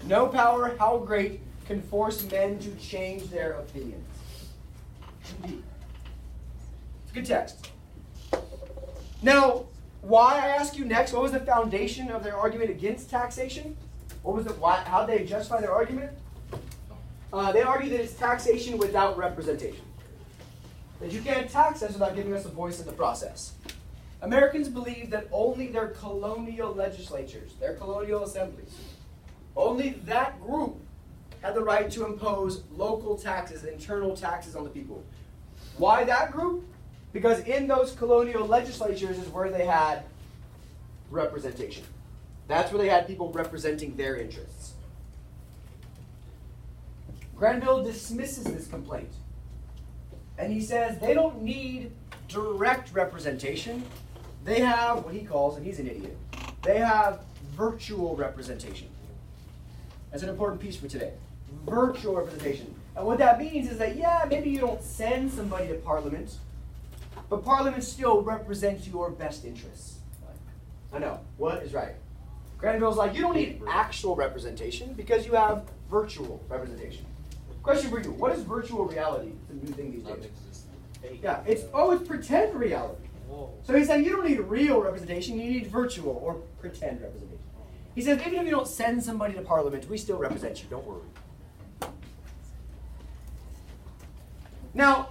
No power, how great, can force men to change their opinions. Indeed. It's a good text. Now, why, I ask you next, what was the foundation of their argument against taxation? What was how did they justify their argument? They argue that it's taxation without representation. That you can't tax us without giving us a voice in the process. Americans believe that only their colonial legislatures, their colonial assemblies, only that group had the right to impose local taxes, internal taxes on the people. Why that group? Because in those colonial legislatures is where they had representation. That's where they had people representing their interests. Granville dismisses this complaint. And he says they don't need direct representation. They have what he calls, and he's an idiot, they have virtual representation. That's an important piece for today. Virtual representation. And what that means is that, yeah, maybe you don't send somebody to Parliament, but Parliament still represents your best interests. I know, what is right? Granville's like, you don't need actual representation because you have virtual representation. Question for you, what is virtual reality? It's a new thing these days. Yeah, it's pretend reality. So he's saying you don't need real representation, you need virtual or pretend representation. He says, even if you don't send somebody to Parliament, we still represent you, don't worry. Now,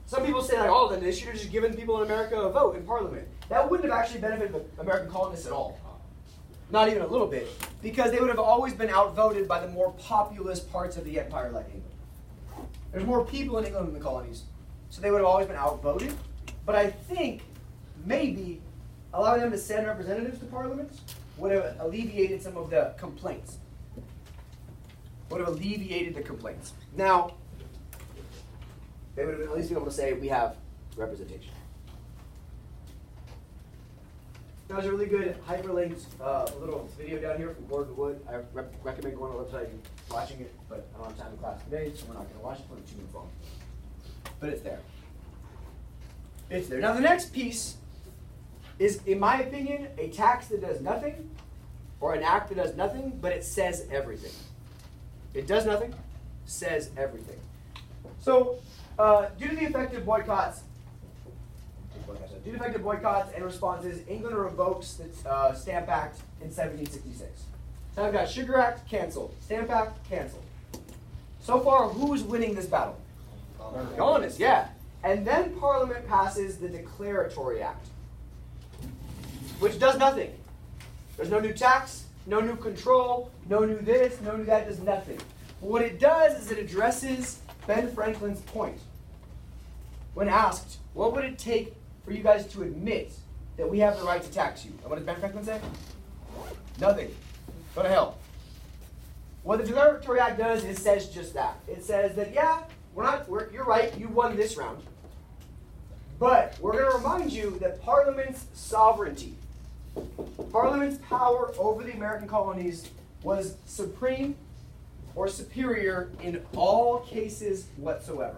some people say, like, oh, then they should have just given people in America a vote in Parliament. That wouldn't have actually benefited the American colonists at all. Not even a little bit. Because they would have always been outvoted by the more populous parts of the empire like England. There's more people in England than the colonies. So they would have always been outvoted. But I think maybe allowing them to send representatives to Parliament would have alleviated some of the complaints. would have alleviated the complaints. Now, they would have at least been able to say, we have representation. Now, there's a really good hyperlinked little video down here from Gordon Wood. I recommend going on the website and watching it, but I don't have time in class today, so we're not going to watch it on the 2-minute phone. But it's there. It's there. Now, the next piece is, in my opinion, a tax that does nothing, or an act that does nothing, but it says everything. It does nothing, says everything. So, due to the effective boycotts and responses, England revokes the Stamp Act in 1766. So I've got Sugar Act, canceled. Stamp Act, canceled. So far, who's winning this battle? Colonists, yeah. And then Parliament passes the Declaratory Act, which does nothing. There's no new tax, no new control, no new this, no new that, does nothing. What it does is it addresses Ben Franklin's point. When asked, what would it take for you guys to admit that we have the right to tax you? And what does Ben Franklin say? Nothing. Go to hell. What the Declaratory Act does is says just that. It says that, yeah, you're right, you won this round. But we're going to remind you that Parliament's sovereignty, Parliament's power over the American colonies was supreme or superior in all cases whatsoever.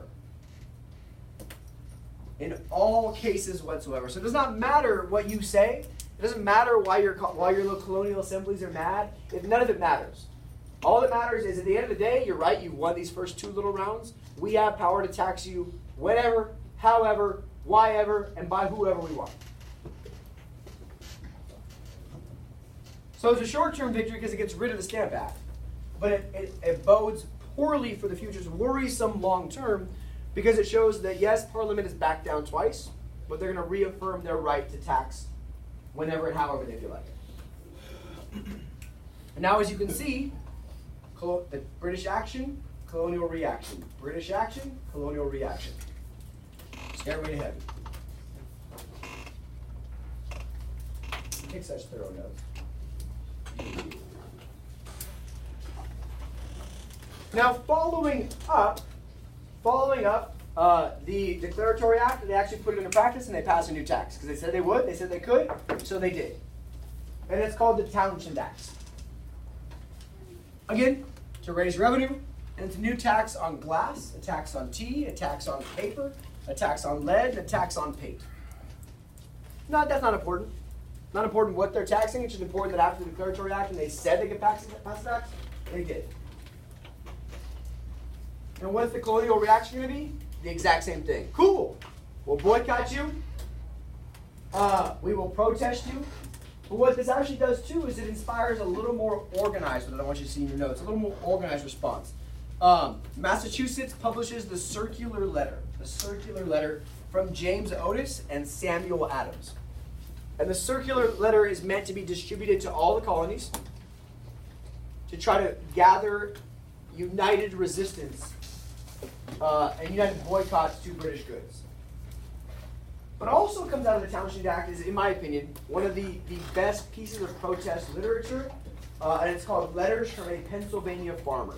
In all cases whatsoever. So it does not matter what you say. It doesn't matter why your little colonial assemblies are mad. None of it matters. All that matters is at the end of the day, you're right, you won these first 2 little rounds. We have power to tax you whenever, however, why ever, and by whoever we want. So it's a short-term victory because it gets rid of the Stamp Act. But it bodes poorly for the future. It's worrisome long-term because it shows that, yes, Parliament is backed down twice, but they're going to reaffirm their right to tax whenever and however they feel like it. And now, as you can see, the British action, colonial reaction. British action, colonial reaction. Stairway to heaven. Take such thorough notes. Now, following up the Declaratory Act, they actually put it into practice and they passed a new tax because they said they would, they said they could, so they did. And it's called the Townshend Tax. Again, to raise revenue, and it's a new tax on glass, a tax on tea, a tax on paper, a tax on lead, and a tax on paint. No, that's not important. Not important what they're taxing. It's just important that after the Declaratory Act, and they said they could pass the tax, they did. And what's the colonial reaction going to be? The exact same thing. Cool. We'll boycott you. We will protest you. But what this actually does too is it inspires a little more organized, what I want you to see in your notes, a little more organized response. Massachusetts publishes the circular letter from James Otis and Samuel Adams. And the circular letter is meant to be distributed to all the colonies to try to gather united resistance and united boycotts to British goods. But also comes out of the Townshend Act is, in my opinion, one of the best pieces of protest literature, and it's called Letters from a Pennsylvania Farmer,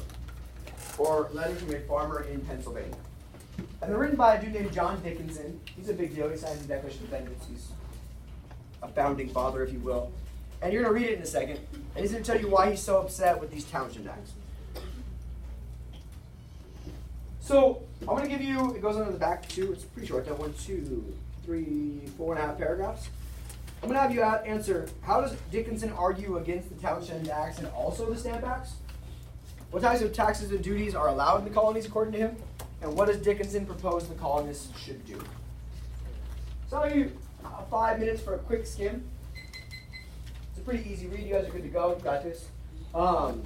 or Letters from a Farmer in Pennsylvania. And they're written by a dude named John Dickinson. He's a big deal. He signed the Declaration of Independence. He's a founding father, if you will. And you're going to read it in a second, and he's going to tell you why he's so upset with these Townshend Acts. So I'm going to give you, it goes on in the back too, it's pretty short, 1, 2, 3, 4.5 paragraphs. I'm going to have you answer, how does Dickinson argue against the Townshend Acts and also the Stamp Acts? What types of taxes and duties are allowed in the colonies according to him? And what does Dickinson propose the colonists should do? So I'll give you 5 minutes for a quick skim. It's a pretty easy read. You guys are good to go. You got this. And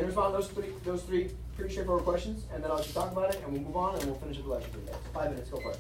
respond to those three pretty straightforward questions, and then I'll just talk about it, and we'll move on, and we'll finish up the lecture for today. So 5 minutes. Go for it.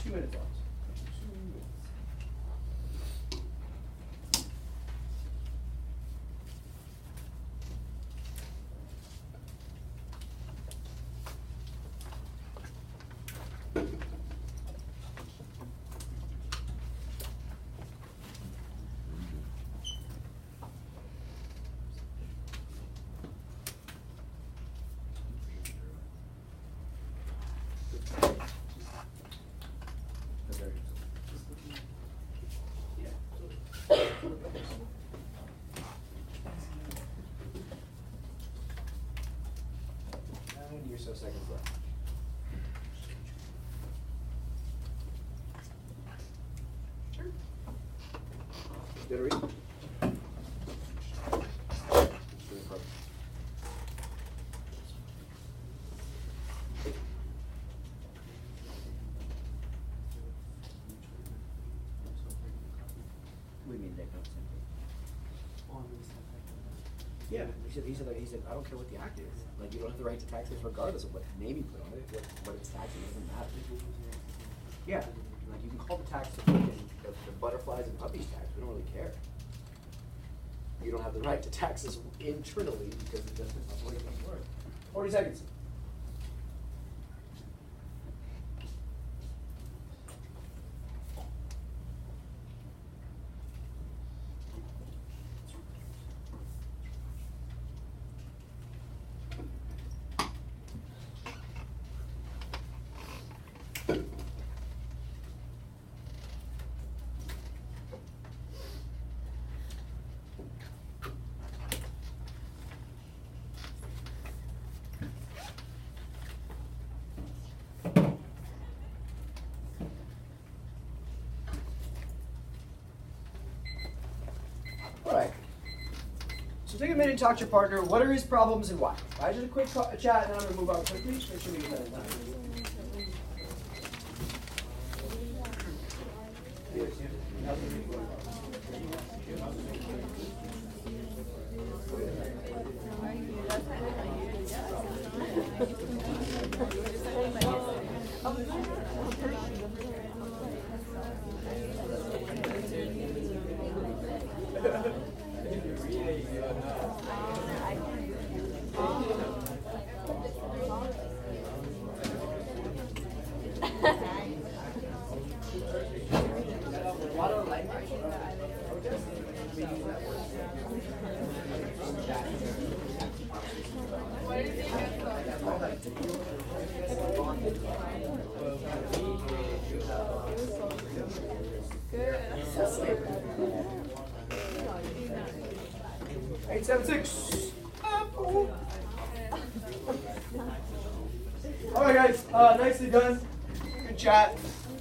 2 minutes long. Or so seconds left. Sure. Good read. We mean they don't simply. Yeah, he said, I don't care what the act is. Like, you don't have the right to tax this regardless of what name you put on it. What it's taxing doesn't matter. Yeah, like you can call the tax the butterflies and puppies tax. We don't really care. You don't have the right to tax this internally because it doesn't that's the way things work. 40 seconds. Alright, so take a minute and talk to your partner. What are his problems and why? Alright, just a quick chat and then I'm going to move on quickly. Make sure we get that in time. Eight, 7, 6. All right, guys. Nicely done. Good chat.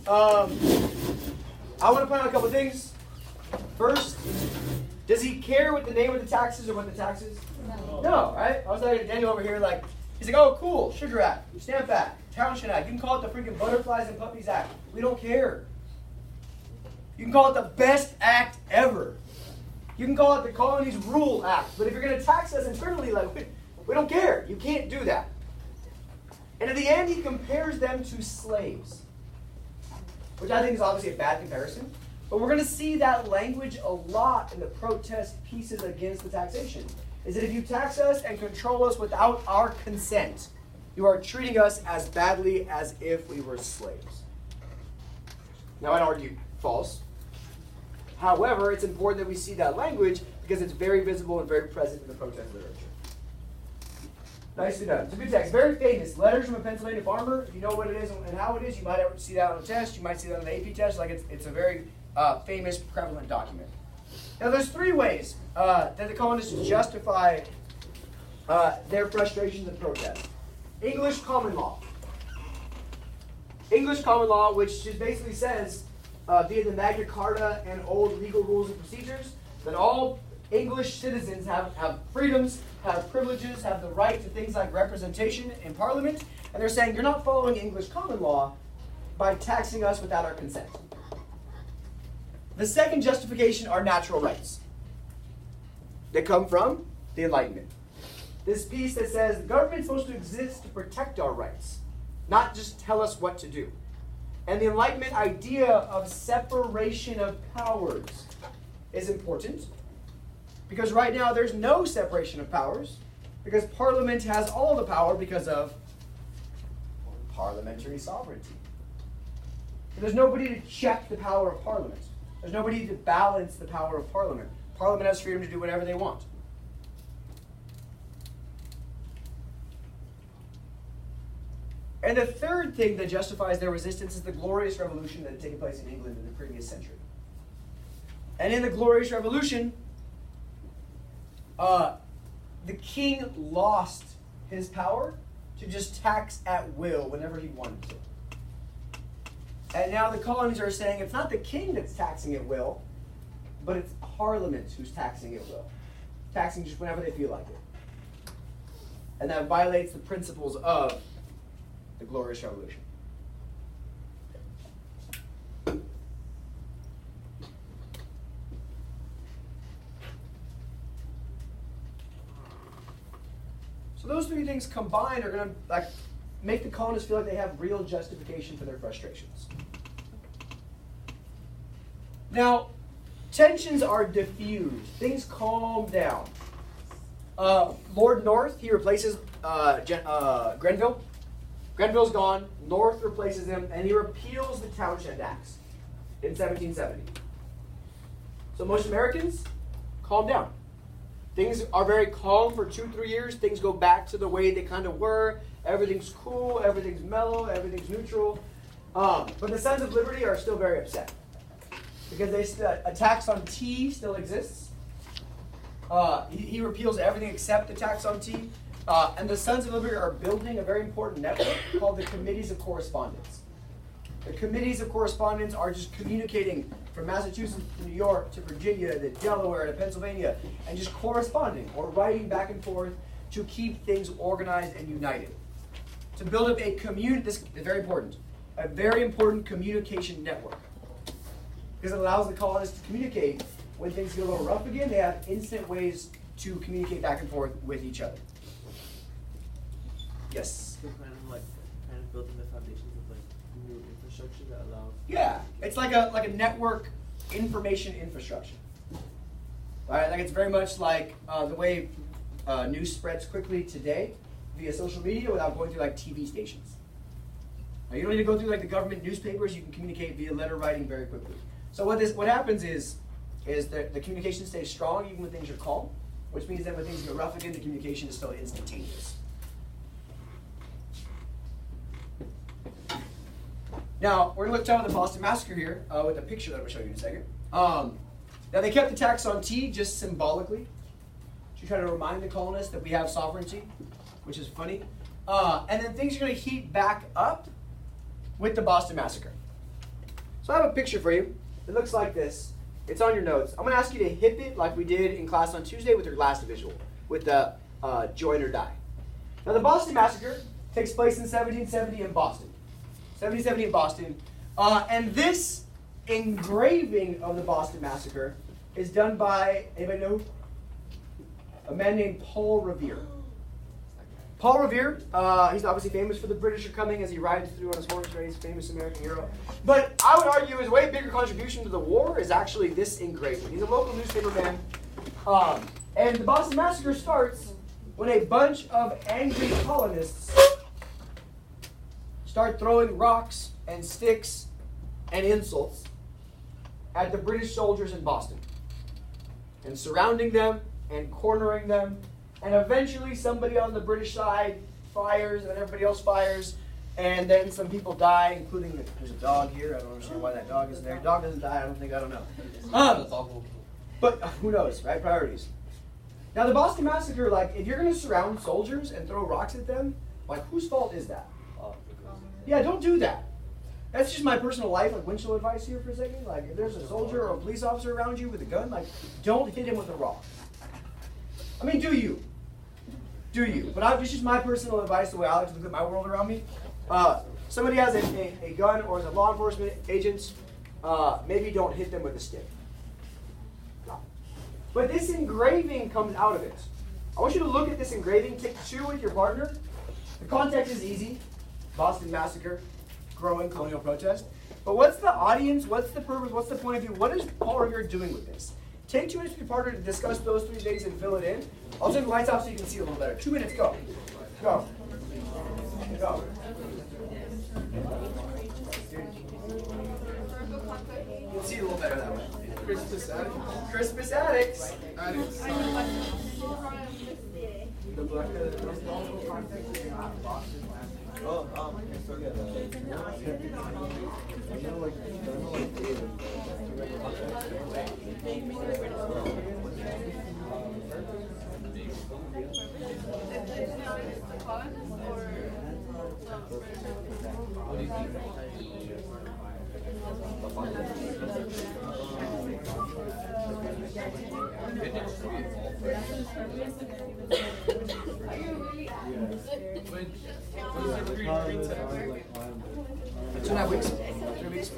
I want to point out a couple things. First, does he care what the name of the tax is or what the tax is? No, right? I was talking to Daniel over here, like, he's like, oh, cool, Sugar Act, Stamp Act, Townshend Act. You can call it the freaking Butterflies and Puppies Act. We don't care. You can call it the best act ever. You can call it the Colonies Rule Act. But if you're going to tax us internally, like, we don't care. You can't do that. And at the end, he compares them to slaves, which I think is obviously a bad comparison. But we're going to see that language a lot in the protest pieces against the taxation. Is that if you tax us and control us without our consent, you are treating us as badly as if we were slaves. Now, I'd argue false. However, it's important that we see that language because it's very visible and very present in the protest literature. Nicely done. It's a good text. Very famous. Letters from a Pennsylvania Farmer. If you know what it is and how it is, you might see that on a test. You might see that on the AP test. Like it's a very famous, prevalent document. Now, there's 3 ways that the colonists justify their frustrations and protests. English common law. English common law, which just basically says, via the Magna Carta and old legal rules and procedures, that all English citizens have freedoms, have privileges, have the right to things like representation in Parliament. And they're saying, you're not following English common law by taxing us without our consent. The second justification are natural rights. They come from the Enlightenment. This piece that says the government's supposed to exist to protect our rights, not just tell us what to do. And the Enlightenment idea of separation of powers is important, because right now there's no separation of powers, because Parliament has all the power because of parliamentary sovereignty. There's nobody to check the power of Parliament. There's nobody to balance the power of Parliament. Parliament has freedom to do whatever they want. And the third thing that justifies their resistance is the Glorious Revolution that had taken place in England in the previous century. And in the Glorious Revolution, the king lost his power to just tax at will whenever he wanted to. And now the colonies are saying it's not the king that's taxing at will, but it's Parliament who's taxing at will. Taxing just whenever they feel like it. And that violates the principles of the Glorious Revolution. So those three things combined are going to make the colonists feel like they have real justification for their frustrations. Now, tensions are diffused. Things calm down. Lord North, he replaces Grenville. Grenville's gone. North replaces him, and he repeals the Townshend Acts in 1770. So most Americans, calm down. Things are very calm for 2-3 years. Things go back to the way they kind of were. Everything's cool. Everything's mellow. Everything's neutral. But the Sons of Liberty are still very upset because a tax on tea still exists. He repeals everything except the tax on tea. And the Sons of Liberty are building a very important network called the Committees of Correspondence. The Committees of Correspondence are just communicating from Massachusetts to New York to Virginia to Delaware to Pennsylvania and just corresponding or writing back and forth to keep things organized and united. To build up a community, this is very important communication network. Because it allows the colonists to communicate when things get a little rough again. They have instant ways to communicate back and forth with each other. Yes? So kind of building the foundations of like new infrastructure that allows. Yeah, it's like a network information infrastructure. Right? Like it's very much like the way news spreads quickly today via social media without going through like TV stations. Now, you don't need to go through like the government newspapers. You can communicate via letter writing very quickly. So what happens is the communication stays strong even when things are calm, which means that when things get rough again, the communication is still instantaneous. Now, we're going to look down at the Boston Massacre here with a picture that I'm going to show you in a second. Now, they kept the tax on tea just symbolically to try to remind the colonists that we have sovereignty, which is funny. And then things are going to heat back up with the Boston Massacre. So I have a picture for you. It looks like this. It's on your notes. I'm going to ask you to hip it like we did in class on Tuesday with your last visual, with the join or die. Now, the Boston Massacre takes place in 1770 in Boston. 1770 in Boston. And this engraving of the Boston Massacre is done by, anybody know? A man named Paul Revere. Paul Revere, he's obviously famous for the British are coming as he rides through on his horse, right? He's a famous American hero. But I would argue his way bigger contribution to the war is actually this engraving. He's a local newspaper man. And the Boston Massacre starts when a bunch of angry colonists start throwing rocks and sticks and insults at the British soldiers in Boston and surrounding them and cornering them. And eventually somebody on the British side fires and everybody else fires. And then some people die, including, there's a dog here. I don't understand why that dog is there. Dog doesn't die, I don't know. But who knows, right? Priorities. Now the Boston Massacre, like, if you're going to surround soldiers and throw rocks at them, like, whose fault is that? Yeah, don't do that. That's just my personal life, like windshield advice here for a second. Like, if there's a soldier or a police officer around you with a gun, like, don't hit him with a rock. I mean, do you? Do you? But it's just my personal advice, the way I like to look at my world around me. Somebody has a gun or is a law enforcement agent, maybe don't hit them with a stick. But this engraving comes out of it. I want you to look at this engraving. Take two with your partner. The context is easy. Boston Massacre. growing colonial protest. But what's the audience? What's the purpose? What's the point of view? What is Paul Revere doing with this? Take 2 minutes to be partner to discuss those 3 things and fill it in. I'll turn the lights off so you can see a little better. 2 minutes, go. Go. Go. You can see a little better that way. Christmas addicts. Christmas addicts. The black oh, so yeah, Two and a half weeks. 3 weeks.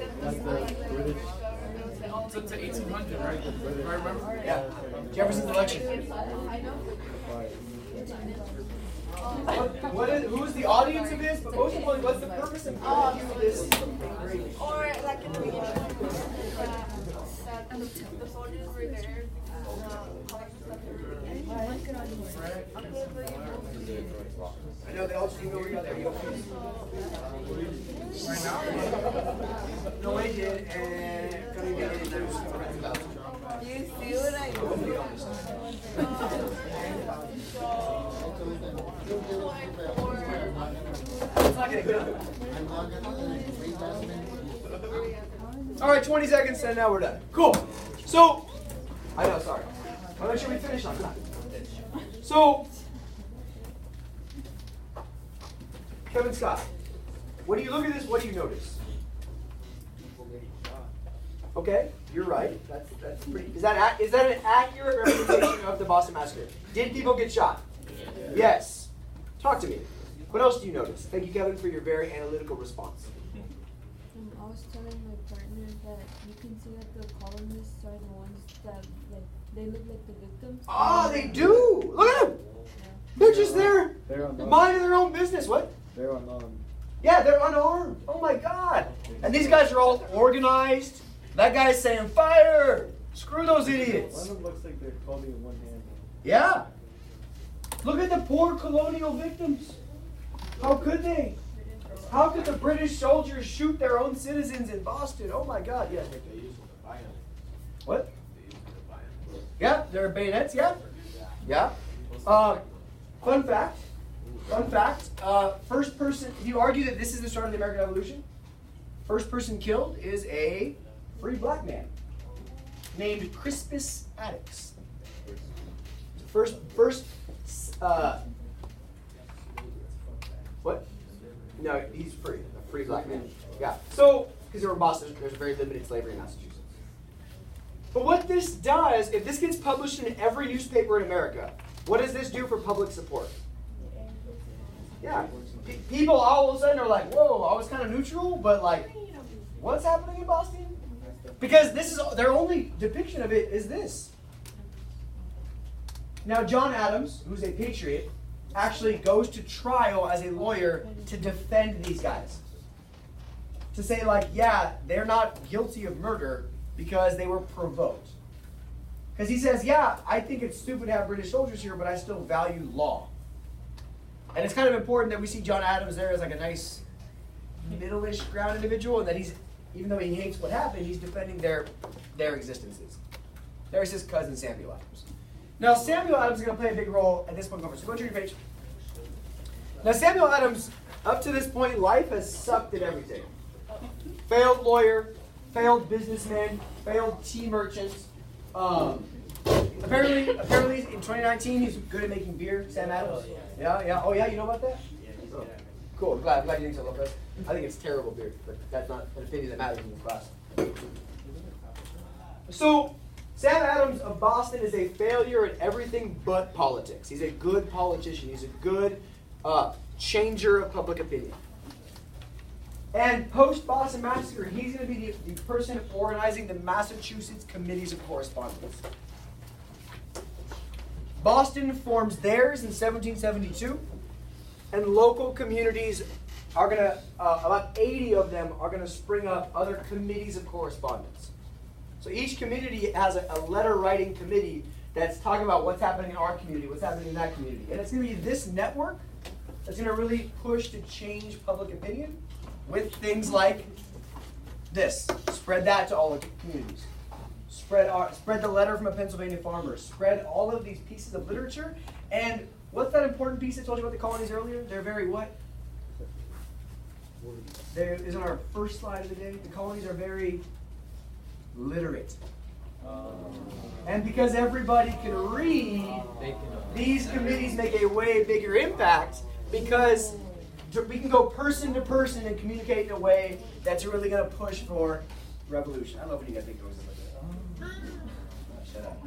So it's 1800, right? Do I remember? Yeah. Jefferson's election. Who's the audience of this? But most importantly, what's the purpose and point of view of this? Or like in the beginning, the soldiers were there. I know they all just email you out there. Right now? No way did, and gonna get it. Do you see what I do? It's not gonna go. All right, 20 seconds, and now we're done. Cool. So, I know, sorry. I'll make sure we finish on time. So, Kevin Scott, when you look at this, what do you notice? Okay, you're right. That's pretty. Is that an accurate representation of the Boston Massacre? Did people get shot? Yes. Talk to me. What else do you notice? Thank you, Kevin, for your very analytical response. I was telling my partner that you can see that the colonists are the ones that, like, they look like the victims. Oh, they do! Look at them! They're just there, minding their own business. What? They're unarmed. Yeah, they're unarmed. Oh my God! And these guys are all organized. That guy's saying, fire! Screw those idiots. One of them looks like they're holding in one hand. Yeah. Look at the poor colonial victims. How could they? How could the British soldiers shoot their own citizens in Boston? Oh my God, yes. What? Yeah, there are bayonets, yeah. Yeah. Fun fact. First person, do you argue that this is the start of the American Revolution? First person killed is a free black man named Crispus Attucks. What? No, he's free. A free black man. Yeah. So, because they were in Boston, there's very limited slavery in Massachusetts. But what this does, if this gets published in every newspaper in America, what does this do for public support? Yeah. People all of a sudden are like, whoa, I was kind of neutral, but like, what's happening in Boston? Because this is their only depiction of it is this. Now, John Adams, who's a patriot, actually goes to trial as a lawyer to defend these guys. To say, like, yeah, they're not guilty of murder because they were provoked. Because he says, yeah, I think it's stupid to have British soldiers here, but I still value law. And it's kind of important that we see John Adams there as like a nice middle-ish ground individual, and that he's, even though he hates what happened, he's defending their existences. There's his cousin Samuel Adams. Now, Samuel Adams is going to play a big role at this point going forward. So go to your page. Now, Samuel Adams, up to this point, life has sucked at everything. Failed lawyer, failed businessman, failed tea merchant. Apparently, in 2019, he's good at making beer. Sam Adams. Yeah. Oh, yeah. You know about that? Oh. Cool. I'm glad you think so, Lopez. I think it's terrible beer, but that's not an opinion that matters in this class. So, Sam Adams of Boston is a failure at everything but politics. He's a good politician. He's a good changer of public opinion. And post-Boston Massacre, he's going to be the person organizing the Massachusetts Committees of Correspondence. Boston forms theirs in 1772, and local communities are going to, about 80 of them are going to spring up other committees of correspondence. So each community has a letter writing committee that's talking about what's happening in our community, what's happening in that community. And it's going to be this network that's going to really push to change public opinion with things like this. Spread that to all the communities. Spread the letter from a Pennsylvania farmer. Spread all of these pieces of literature. And what's that important piece I told you about the colonies earlier? They're very what? There is on our first slide of the day. The colonies are very literate. And because everybody can read, these committees make a way bigger impact because we can go person to person and communicate in a way that's really going to push for revolution. I love when you guys make noises like that. Shut up.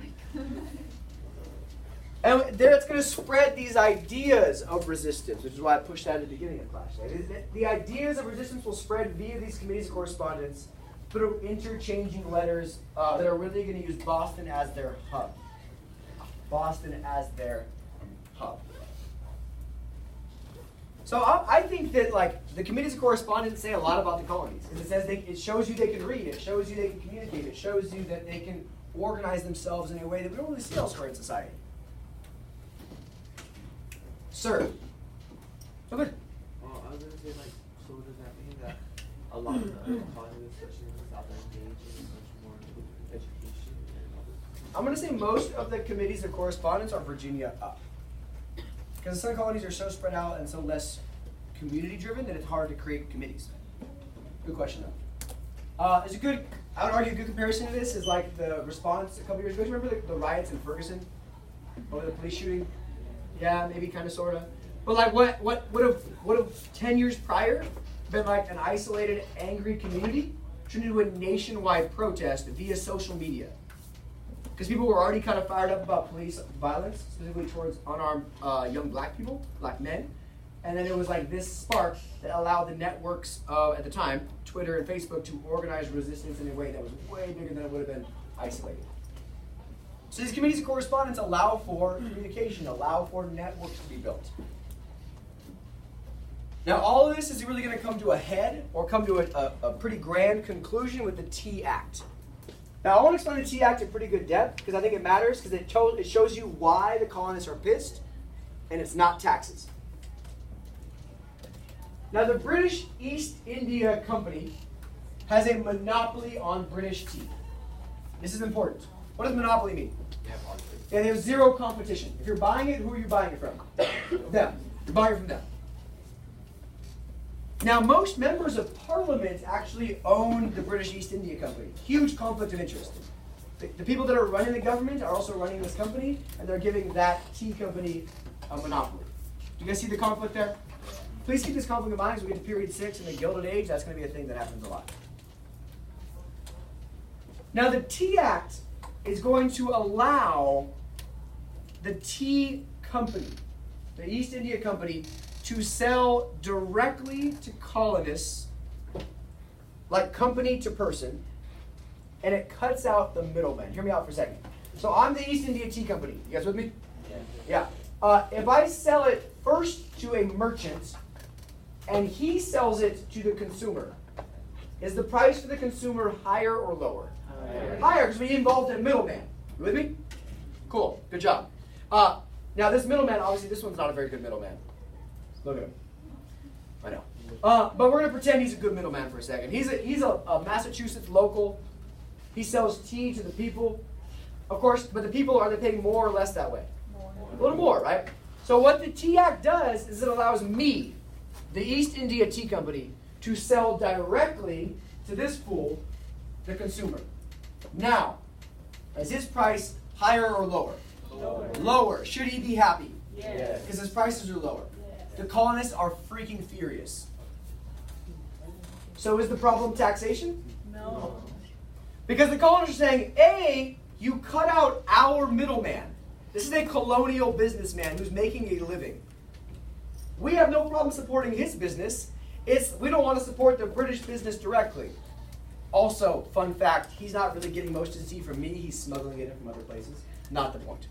And there it's going to spread these ideas of resistance, which is why I pushed that at the beginning of class. The ideas of resistance will spread via these committees of correspondence through interchanging letters that are really going to use Boston as their hub. Boston as their hub. So I think that like the committees of correspondence say a lot about the colonies. It says it shows you they can read, it shows you they can communicate, it shows you that they can organize themselves in a way that we don't really see elsewhere in society. Sir. Oh, good. Well, I was going to say, like, so does that mean that a lot of the colonies, especially in the South, are engaging in much more education and all this? I'm going to say most of the committees of correspondence are Virginia up. Because some colonies are so spread out and so less community driven that it's hard to create committees. Good question, though. It's a good, I would argue a good comparison to this is like the response a couple years ago. Do you remember the riots in Ferguson? Over the police shooting? Yeah, maybe kind of, sort of. But like what would have 10 years prior been like an isolated, angry community turned into a nationwide protest via social media. Because people were already kind of fired up about police violence, specifically towards unarmed young black people, black men. And then it was like this spark that allowed the networks at the time, Twitter and Facebook, to organize resistance in a way that was way bigger than it would have been isolated. So these committees of correspondence allow for communication, allow for networks to be built. Now all of this is really going to come to a head or come to a pretty grand conclusion with the T Act. Now I want to explain the T Act in pretty good depth because I think it matters because it shows you why the colonists are pissed and it's not taxes. Now the British East India Company has a monopoly on British tea. This is important. What does monopoly mean? Yeah, they have zero competition. If you're buying it, who are you buying it from? Them. You're buying it from them. Now, most members of Parliament actually own the British East India Company. Huge conflict of interest. The people that are running the government are also running this company, and they're giving that tea company a monopoly. Do you guys see the conflict there? Please keep this conflict in mind as we get to period 6 in the Gilded Age. That's going to be a thing that happens a lot. Now, the Tea Act is going to allow the tea company, the East India Company, to sell directly to colonists, like company to person, and it cuts out the middleman. Hear me out for a second. So I'm the East India Tea Company. You guys with me? Yeah. If I sell it first to a merchant, and he sells it to the consumer, is the price for the consumer higher or lower? Higher, because we involved a middleman. You with me? Cool. Good job. Now this middleman, obviously this one's not a very good middleman. Look at him. I know. But we're going to pretend he's a good middleman for a second. He's a Massachusetts local. He sells tea to the people. Of course, but the people, are they paying more or less that way? More. A little more, right? So what the Tea Act does is it allows me, the East India Tea Company, to sell directly to this fool, the consumer. Now, is his price higher or lower? Lower. Lower. Should he be happy? Yes. Because his prices are lower. Yes. The colonists are freaking furious. So is the problem taxation? No. Because the colonists are saying, A, you cut out our middleman. This is a colonial businessman who's making a living. We have no problem supporting his business. We don't want to support the British business directly. Also, fun fact, he's not really getting most of his tea from me. He's smuggling it in from other places. Not the point.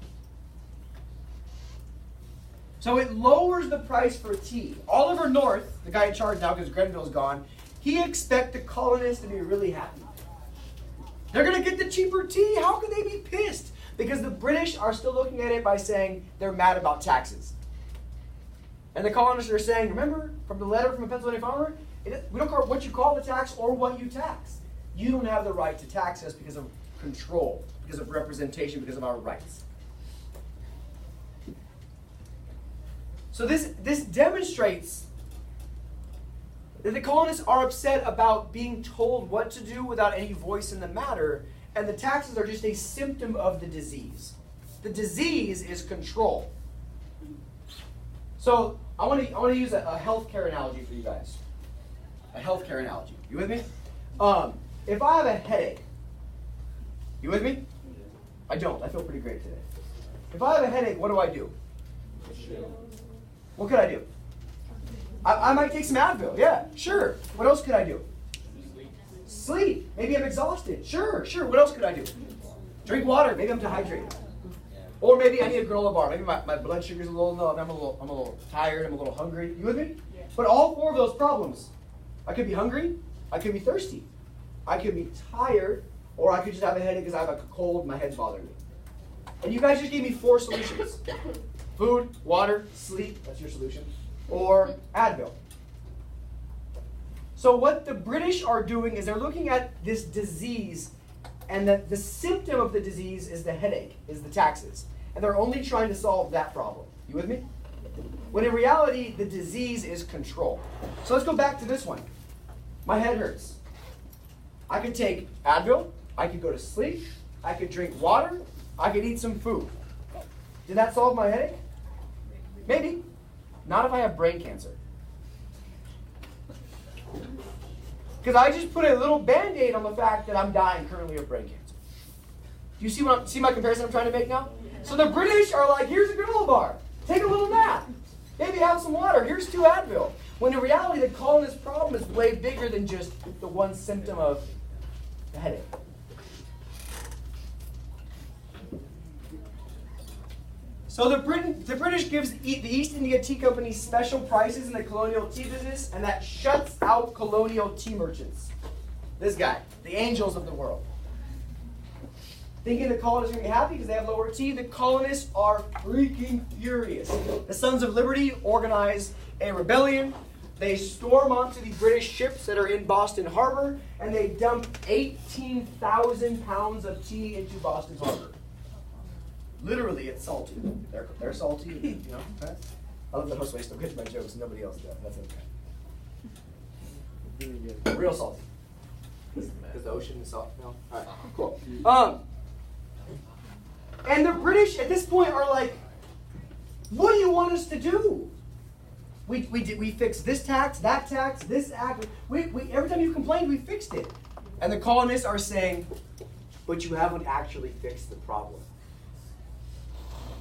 So it lowers the price for tea. Oliver North, the guy in charge now because Grenville's gone, he expects the colonists to be really happy. They're going to get the cheaper tea. How can they be pissed? Because the British are still looking at it by saying they're mad about taxes. And the colonists are saying, remember from the letter from a Pennsylvania farmer, we don't care what you call the tax or what you tax. You don't have the right to tax us because of control, because of representation, because of our rights. So this demonstrates that the colonists are upset about being told what to do without any voice in the matter, and the taxes are just a symptom of the disease. The disease is control. So I want to use a healthcare analogy for you guys. A healthcare analogy. You with me? If I have a headache, you with me? I don't. I feel pretty great today. If I have a headache, what do? What could I do? I might take some Advil. Yeah, sure. What else could I do? Sleep. Maybe I'm exhausted. Sure. What else could I do? Drink water. Maybe I'm dehydrated. Or maybe I need a granola bar. Maybe my blood sugar's a little low and I'm a little tired. I'm a little hungry. You with me? Yeah. But all four of those problems, I could be hungry. I could be thirsty. I could be tired. Or I could just have a headache because I have a cold and my head's bothering me. And you guys just gave me 4 solutions. Food, water, sleep, that's your solution, or Advil. So what the British are doing is they're looking at this disease, and the symptom of the disease is the headache, is the taxes. And they're only trying to solve that problem. You with me? When in reality, the disease is control. So let's go back to this one. My head hurts. I could take Advil, I could go to sleep, I could drink water, I could eat some food. Did that solve my headache? Maybe. Not if I have brain cancer. Because I just put a little Band-Aid on the fact that I'm dying currently of brain cancer. Do you see my comparison I'm trying to make now? So the British are like, here's a granola bar. Take a little nap. Maybe have some water. Here's 2 Advil. When in reality, the colonist problem is way bigger than just the one symptom of the headache. So the British gives the East India Tea Company special prices in the colonial tea business, and that shuts out colonial tea merchants. This guy, the angels of the world. Thinking the colonists are going to be happy because they have lower tea, the colonists are freaking furious. The Sons of Liberty organize a rebellion. They storm onto the British ships that are in Boston Harbor, and they dump 18,000 pounds of tea into Boston Harbor. Literally, it's salty. They're salty, you know. Right? I love the host way still gets my jokes. Nobody else does. That's okay. Real salty. Because the ocean is salt. No. All right. Cool. And the British at this point are like, "What do you want us to do? We fixed this tax, this act. We every time you complained, we fixed it." And the colonists are saying, "But you haven't actually fixed the problem."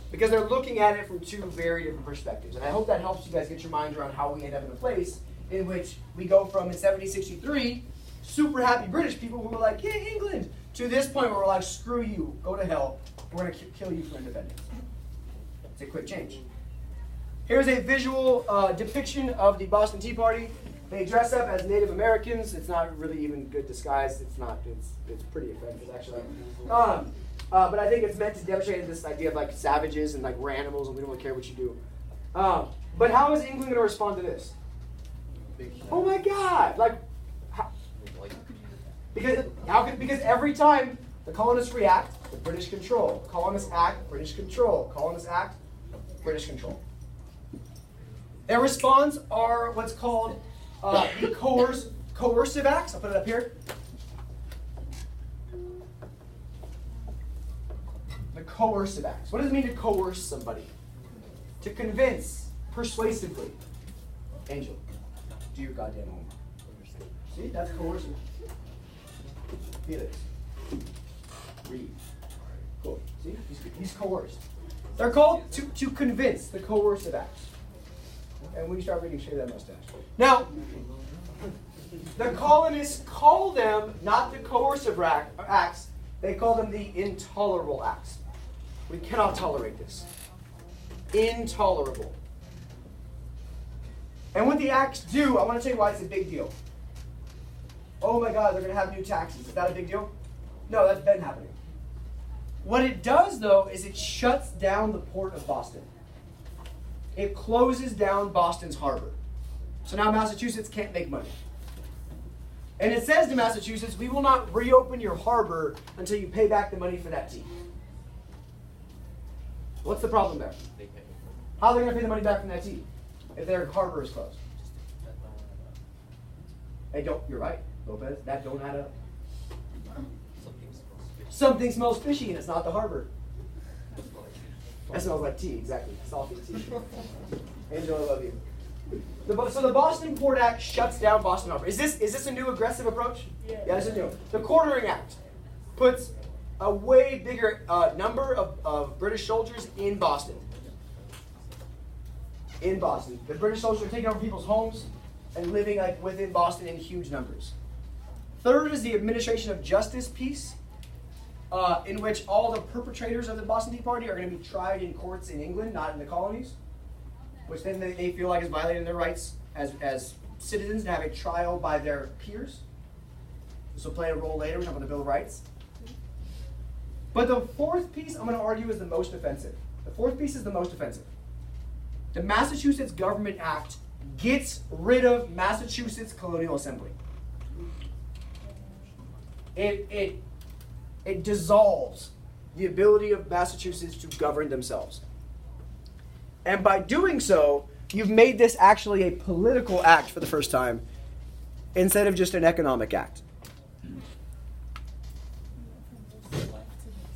Because they're looking at it from 2 very different perspectives. And I hope that helps you guys get your mind around how we end up in a place in which we go from, in 1763, super happy British people who were like, yeah, England, to this point where we're like, screw you, go to hell, we're going to kill you for independence. It's a quick change. Here's a visual depiction of the Boston Tea Party. They dress up as Native Americans. It's not really even good disguise. It's pretty offensive, actually. But I think it's meant to demonstrate this idea of like savages and like we're animals and we don't really care what you do. But how is England going to respond to this? Oh my God! Like, because every time the colonists react, the British control. Colonists act, British control. Colonists act, British control. Their response are what's called the coercive acts. I'll put it up here. The coercive acts. What does it mean to coerce somebody? To convince persuasively. Angel, do your goddamn homework. See, that's coercive. Felix, read. Cool. See, he's coerced. They're called to convince, the coercive acts. And when you start reading, shave that mustache. Now, the colonists call them not the coercive acts, they call them the intolerable acts. We cannot tolerate this. Intolerable. And what the acts do, I want to tell you why it's a big deal. Oh my God, they're going to have new taxes. Is that a big deal? No, that's been happening. What it does, though, is it shuts down the port of Boston. It closes down Boston's harbor. So now Massachusetts can't make money. And it says to Massachusetts, we will not reopen your harbor until you pay back the money for that tea. What's the problem there? How are they going to pay the money back from that tea if their harbor is closed? Hey, you're right, Lopez. That don't add up. Something smells fishy and it's not the harbor. That smells like tea, exactly. Salty tea. Angel, I love you. So the Boston Port Act shuts down Boston Harbor. Is this a new aggressive approach? Yeah. Yeah, this is new. The Quartering Act puts a way bigger number of British soldiers in Boston. In Boston. The British soldiers are taking over people's homes and living like within Boston in huge numbers. Third is the Administration of Justice piece, in which all the perpetrators of the Boston Tea Party are going to be tried in courts in England, not in the colonies, which then they feel like is violating their rights as citizens to have a trial by their peers. This will play a role later. We talk about the Bill of Rights. But the fourth piece, I'm going to argue, is the most offensive. The fourth piece is the most offensive. The Massachusetts Government Act gets rid of Massachusetts Colonial Assembly. It dissolves the ability of Massachusetts to govern themselves. And by doing so, you've made this actually a political act for the first time instead of just an economic act.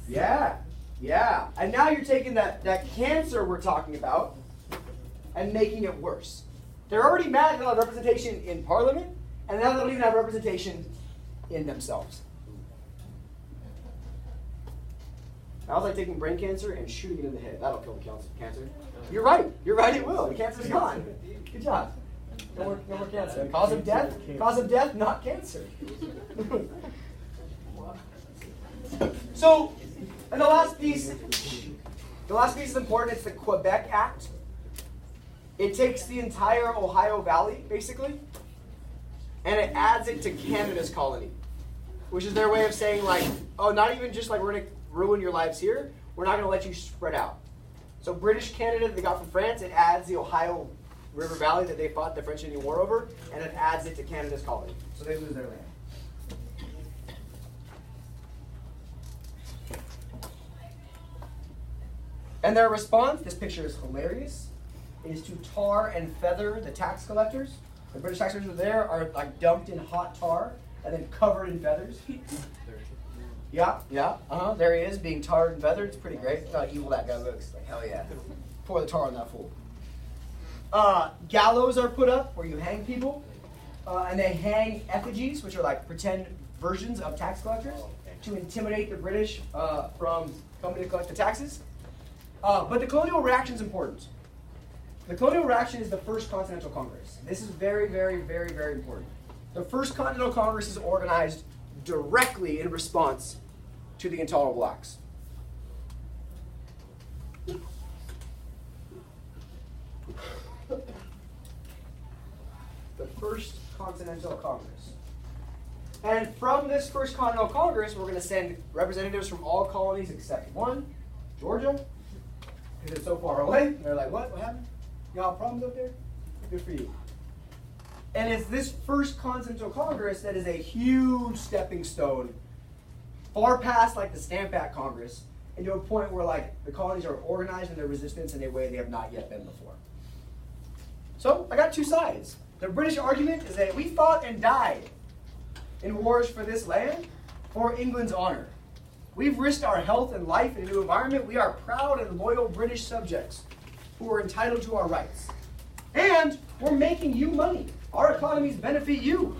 Yeah. And now you're taking that cancer we're talking about and making it worse. They're already mad they don't have representation in Parliament, and now they don't even have representation in themselves. I was like taking brain cancer and shooting it in the head. That'll kill the cancer. You're right, it will. The cancer's gone. Good job. No more cancer. Cause of death, not cancer. So, and the last piece is important. It's the Quebec Act. It takes the entire Ohio Valley, basically, and it adds it to Canada's colony, which is their way of saying, like, oh, not even just like we're going to ruin your lives here, we're not going to let you spread out. So British Canada that they got from France, it adds the Ohio River Valley that they fought the French Indian War over, and it adds it to Canada's colony. So they lose their land. And their response, this picture is hilarious, is to tar and feather the tax collectors. The British tax collectors there are like dumped in hot tar and then covered in feathers. Yeah. There he is, being tarred and feathered. It's pretty great. Look how evil that guy looks. Like, hell yeah. Pour the tar on that fool. Gallows are put up where you hang people. And they hang effigies, which are like pretend versions of tax collectors, to intimidate the British from coming to collect the taxes. But the colonial reaction is important. The colonial reaction is the First Continental Congress. This is very, very, very, very important. The First Continental Congress is organized directly in response to the Intolerable Acts. The First Continental Congress. And from this First Continental Congress, we're going to send representatives from all colonies except one, Georgia, because it's so far away. And they're like, what? What happened? Y'all have problems up there? Good for you. And it's this First Continental Congress that is a huge stepping stone, far past like the Stamp Act Congress, and to a point where like the colonies are organized in their resistance in a way they have not yet been before. So I got two sides. The British argument is that we fought and died in wars for this land for England's honor. We've risked our health and life in a new environment. We are proud and loyal British subjects who are entitled to our rights. And we're making you money. Our economies benefit you.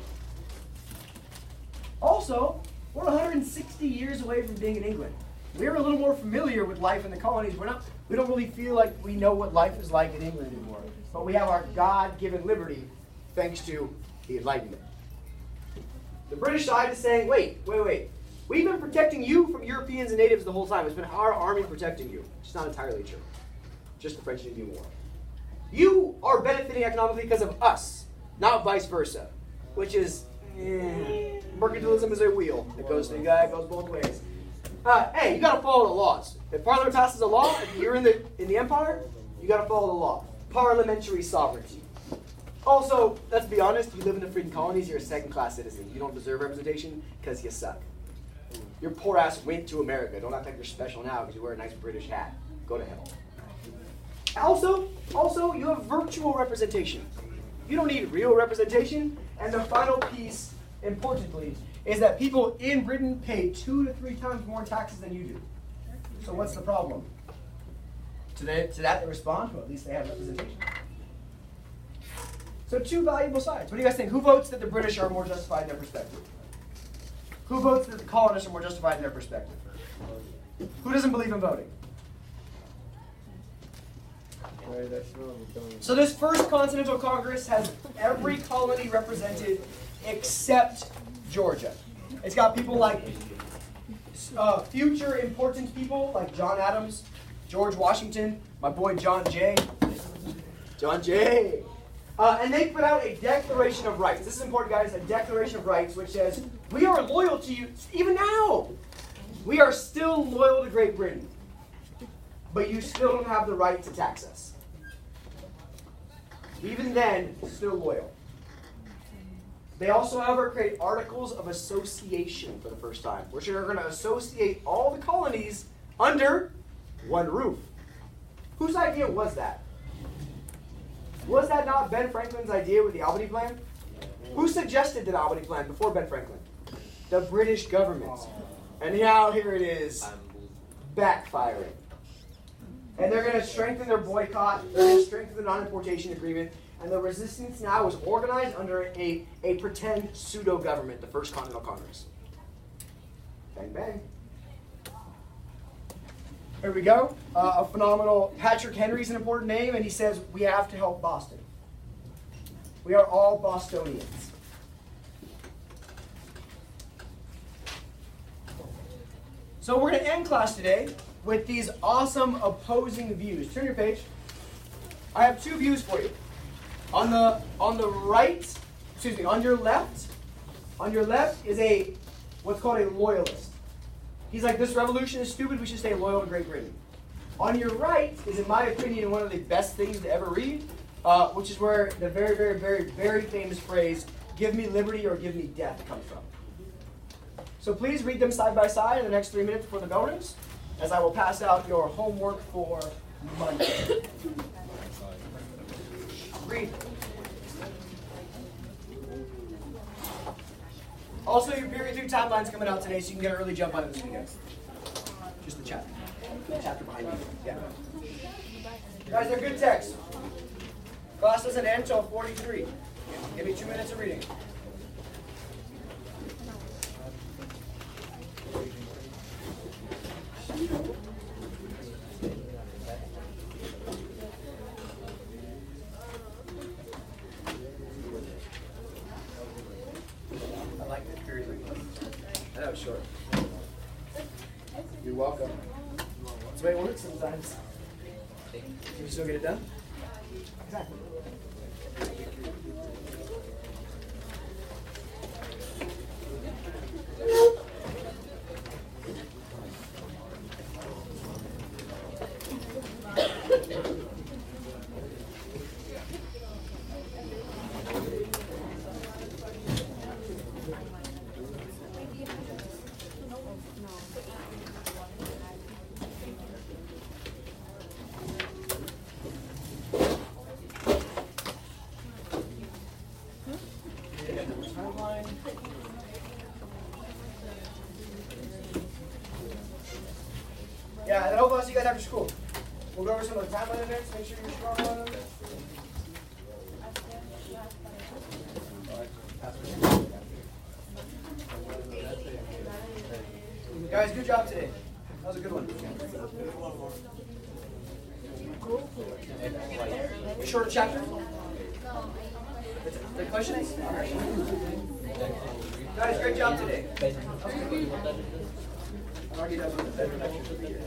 Also, we're 160 years away from being in England. We're a little more familiar with life in the colonies. We don't really feel like we know what life is like in England anymore. But we have our God-given liberty thanks to the Enlightenment. The British side is saying, wait. We've been protecting you from Europeans and natives the whole time. It's been our army protecting you. It's not entirely true. Just the French Indian War. You are benefiting economically because of us, not vice versa, which is, mercantilism is a wheel. It goes both ways. Hey, you got to follow the laws. If Parliament passes a law, if you're in the empire, you got to follow the law. Parliamentary sovereignty. Also, let's be honest, you live in the freaking colonies, you're a second-class citizen. You don't deserve representation because you suck. Your poor ass went to America. Don't act like you're special now because you wear a nice British hat. Go to hell. Also, you have virtual representation. You don't need real representation. And the final piece, importantly, is that people in Britain pay 2 to 3 times more taxes than you do. So what's the problem? To that they respond, well, at least they have representation. So 2 valuable sides. What do you guys think? Who votes that the British are more justified in their perspective? Who votes that the colonists are more justified in their perspective? Who doesn't believe in voting? So this first Continental Congress has every colony represented except Georgia. It's got people like future important people like John Adams, George Washington, my boy John Jay. John Jay. And they put out a Declaration of Rights. This is important, guys. A Declaration of Rights which says, we are loyal to you, even now. We are still loyal to Great Britain. But you still don't have the right to tax us. Even then, still loyal. They also, however, create Articles of Association for the first time, which are going to associate all the colonies under one roof. Whose idea was that? Was that not Ben Franklin's idea with the Albany Plan? Who suggested the Albany Plan before Ben Franklin? The British government. And now here it is, backfiring. And they're going to strengthen their boycott. They're going to strengthen the non-importation agreement. And the resistance now is organized under a pretend pseudo-government, the First Continental Congress. Bang, bang. Here we go. A phenomenal Patrick Henry's an important name, and he says, we have to help Boston. We are all Bostonians. So we're going to end class today with these awesome opposing views. Turn your page. I have 2 views for you. On the right, on your left is what's called a loyalist. He's like, this revolution is stupid, we should stay loyal to Great Britain. On your right is, in my opinion, one of the best things to ever read, which is where the very, very, very, very famous phrase, give me liberty or give me death, comes from. So please read them side by side in the next 3 minutes before the bell rings, as I will pass out your homework for Monday. Read. Also, your period 2 timeline's coming out today, so you can get an early jump on it this weekend. Just the chapter. The chapter behind you. Yeah. Guys, they're good texts. Class doesn't end until 43. Give me 2 minutes of reading. I like this period. I know it's short. You're welcome. That's the way it works sometimes. Can you still get it done? Exactly. Yeah, and then hopefully I'll see you guys after school. We'll go over some of the timeline events, make sure you're strong on them. Guys, good job today. That was a good one. Short chapter? The questions? All right. Guys, great job today. I've already done one of the better lectures of the year.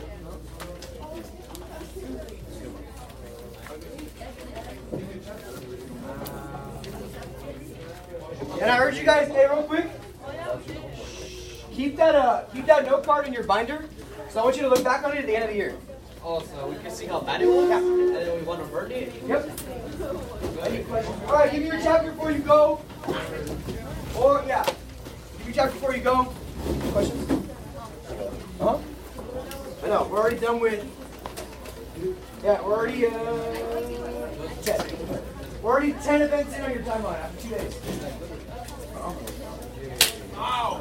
And I urge you guys, hey, real quick, keep that note card in your binder. So I want you to look back on it at the end of the year. Oh, so we can see how bad it was, and then we want to burn it? Yep. Any questions? All right, give me your chapter before you go. Or, yeah. Give me your chapter before you go. Questions? Uh-huh. I know, we're already done with, yeah, we're already, 10. We're already 10 events in on your timeline after 2 days. Ow!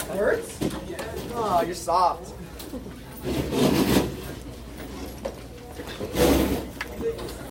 That hurts? Oh, you're soft.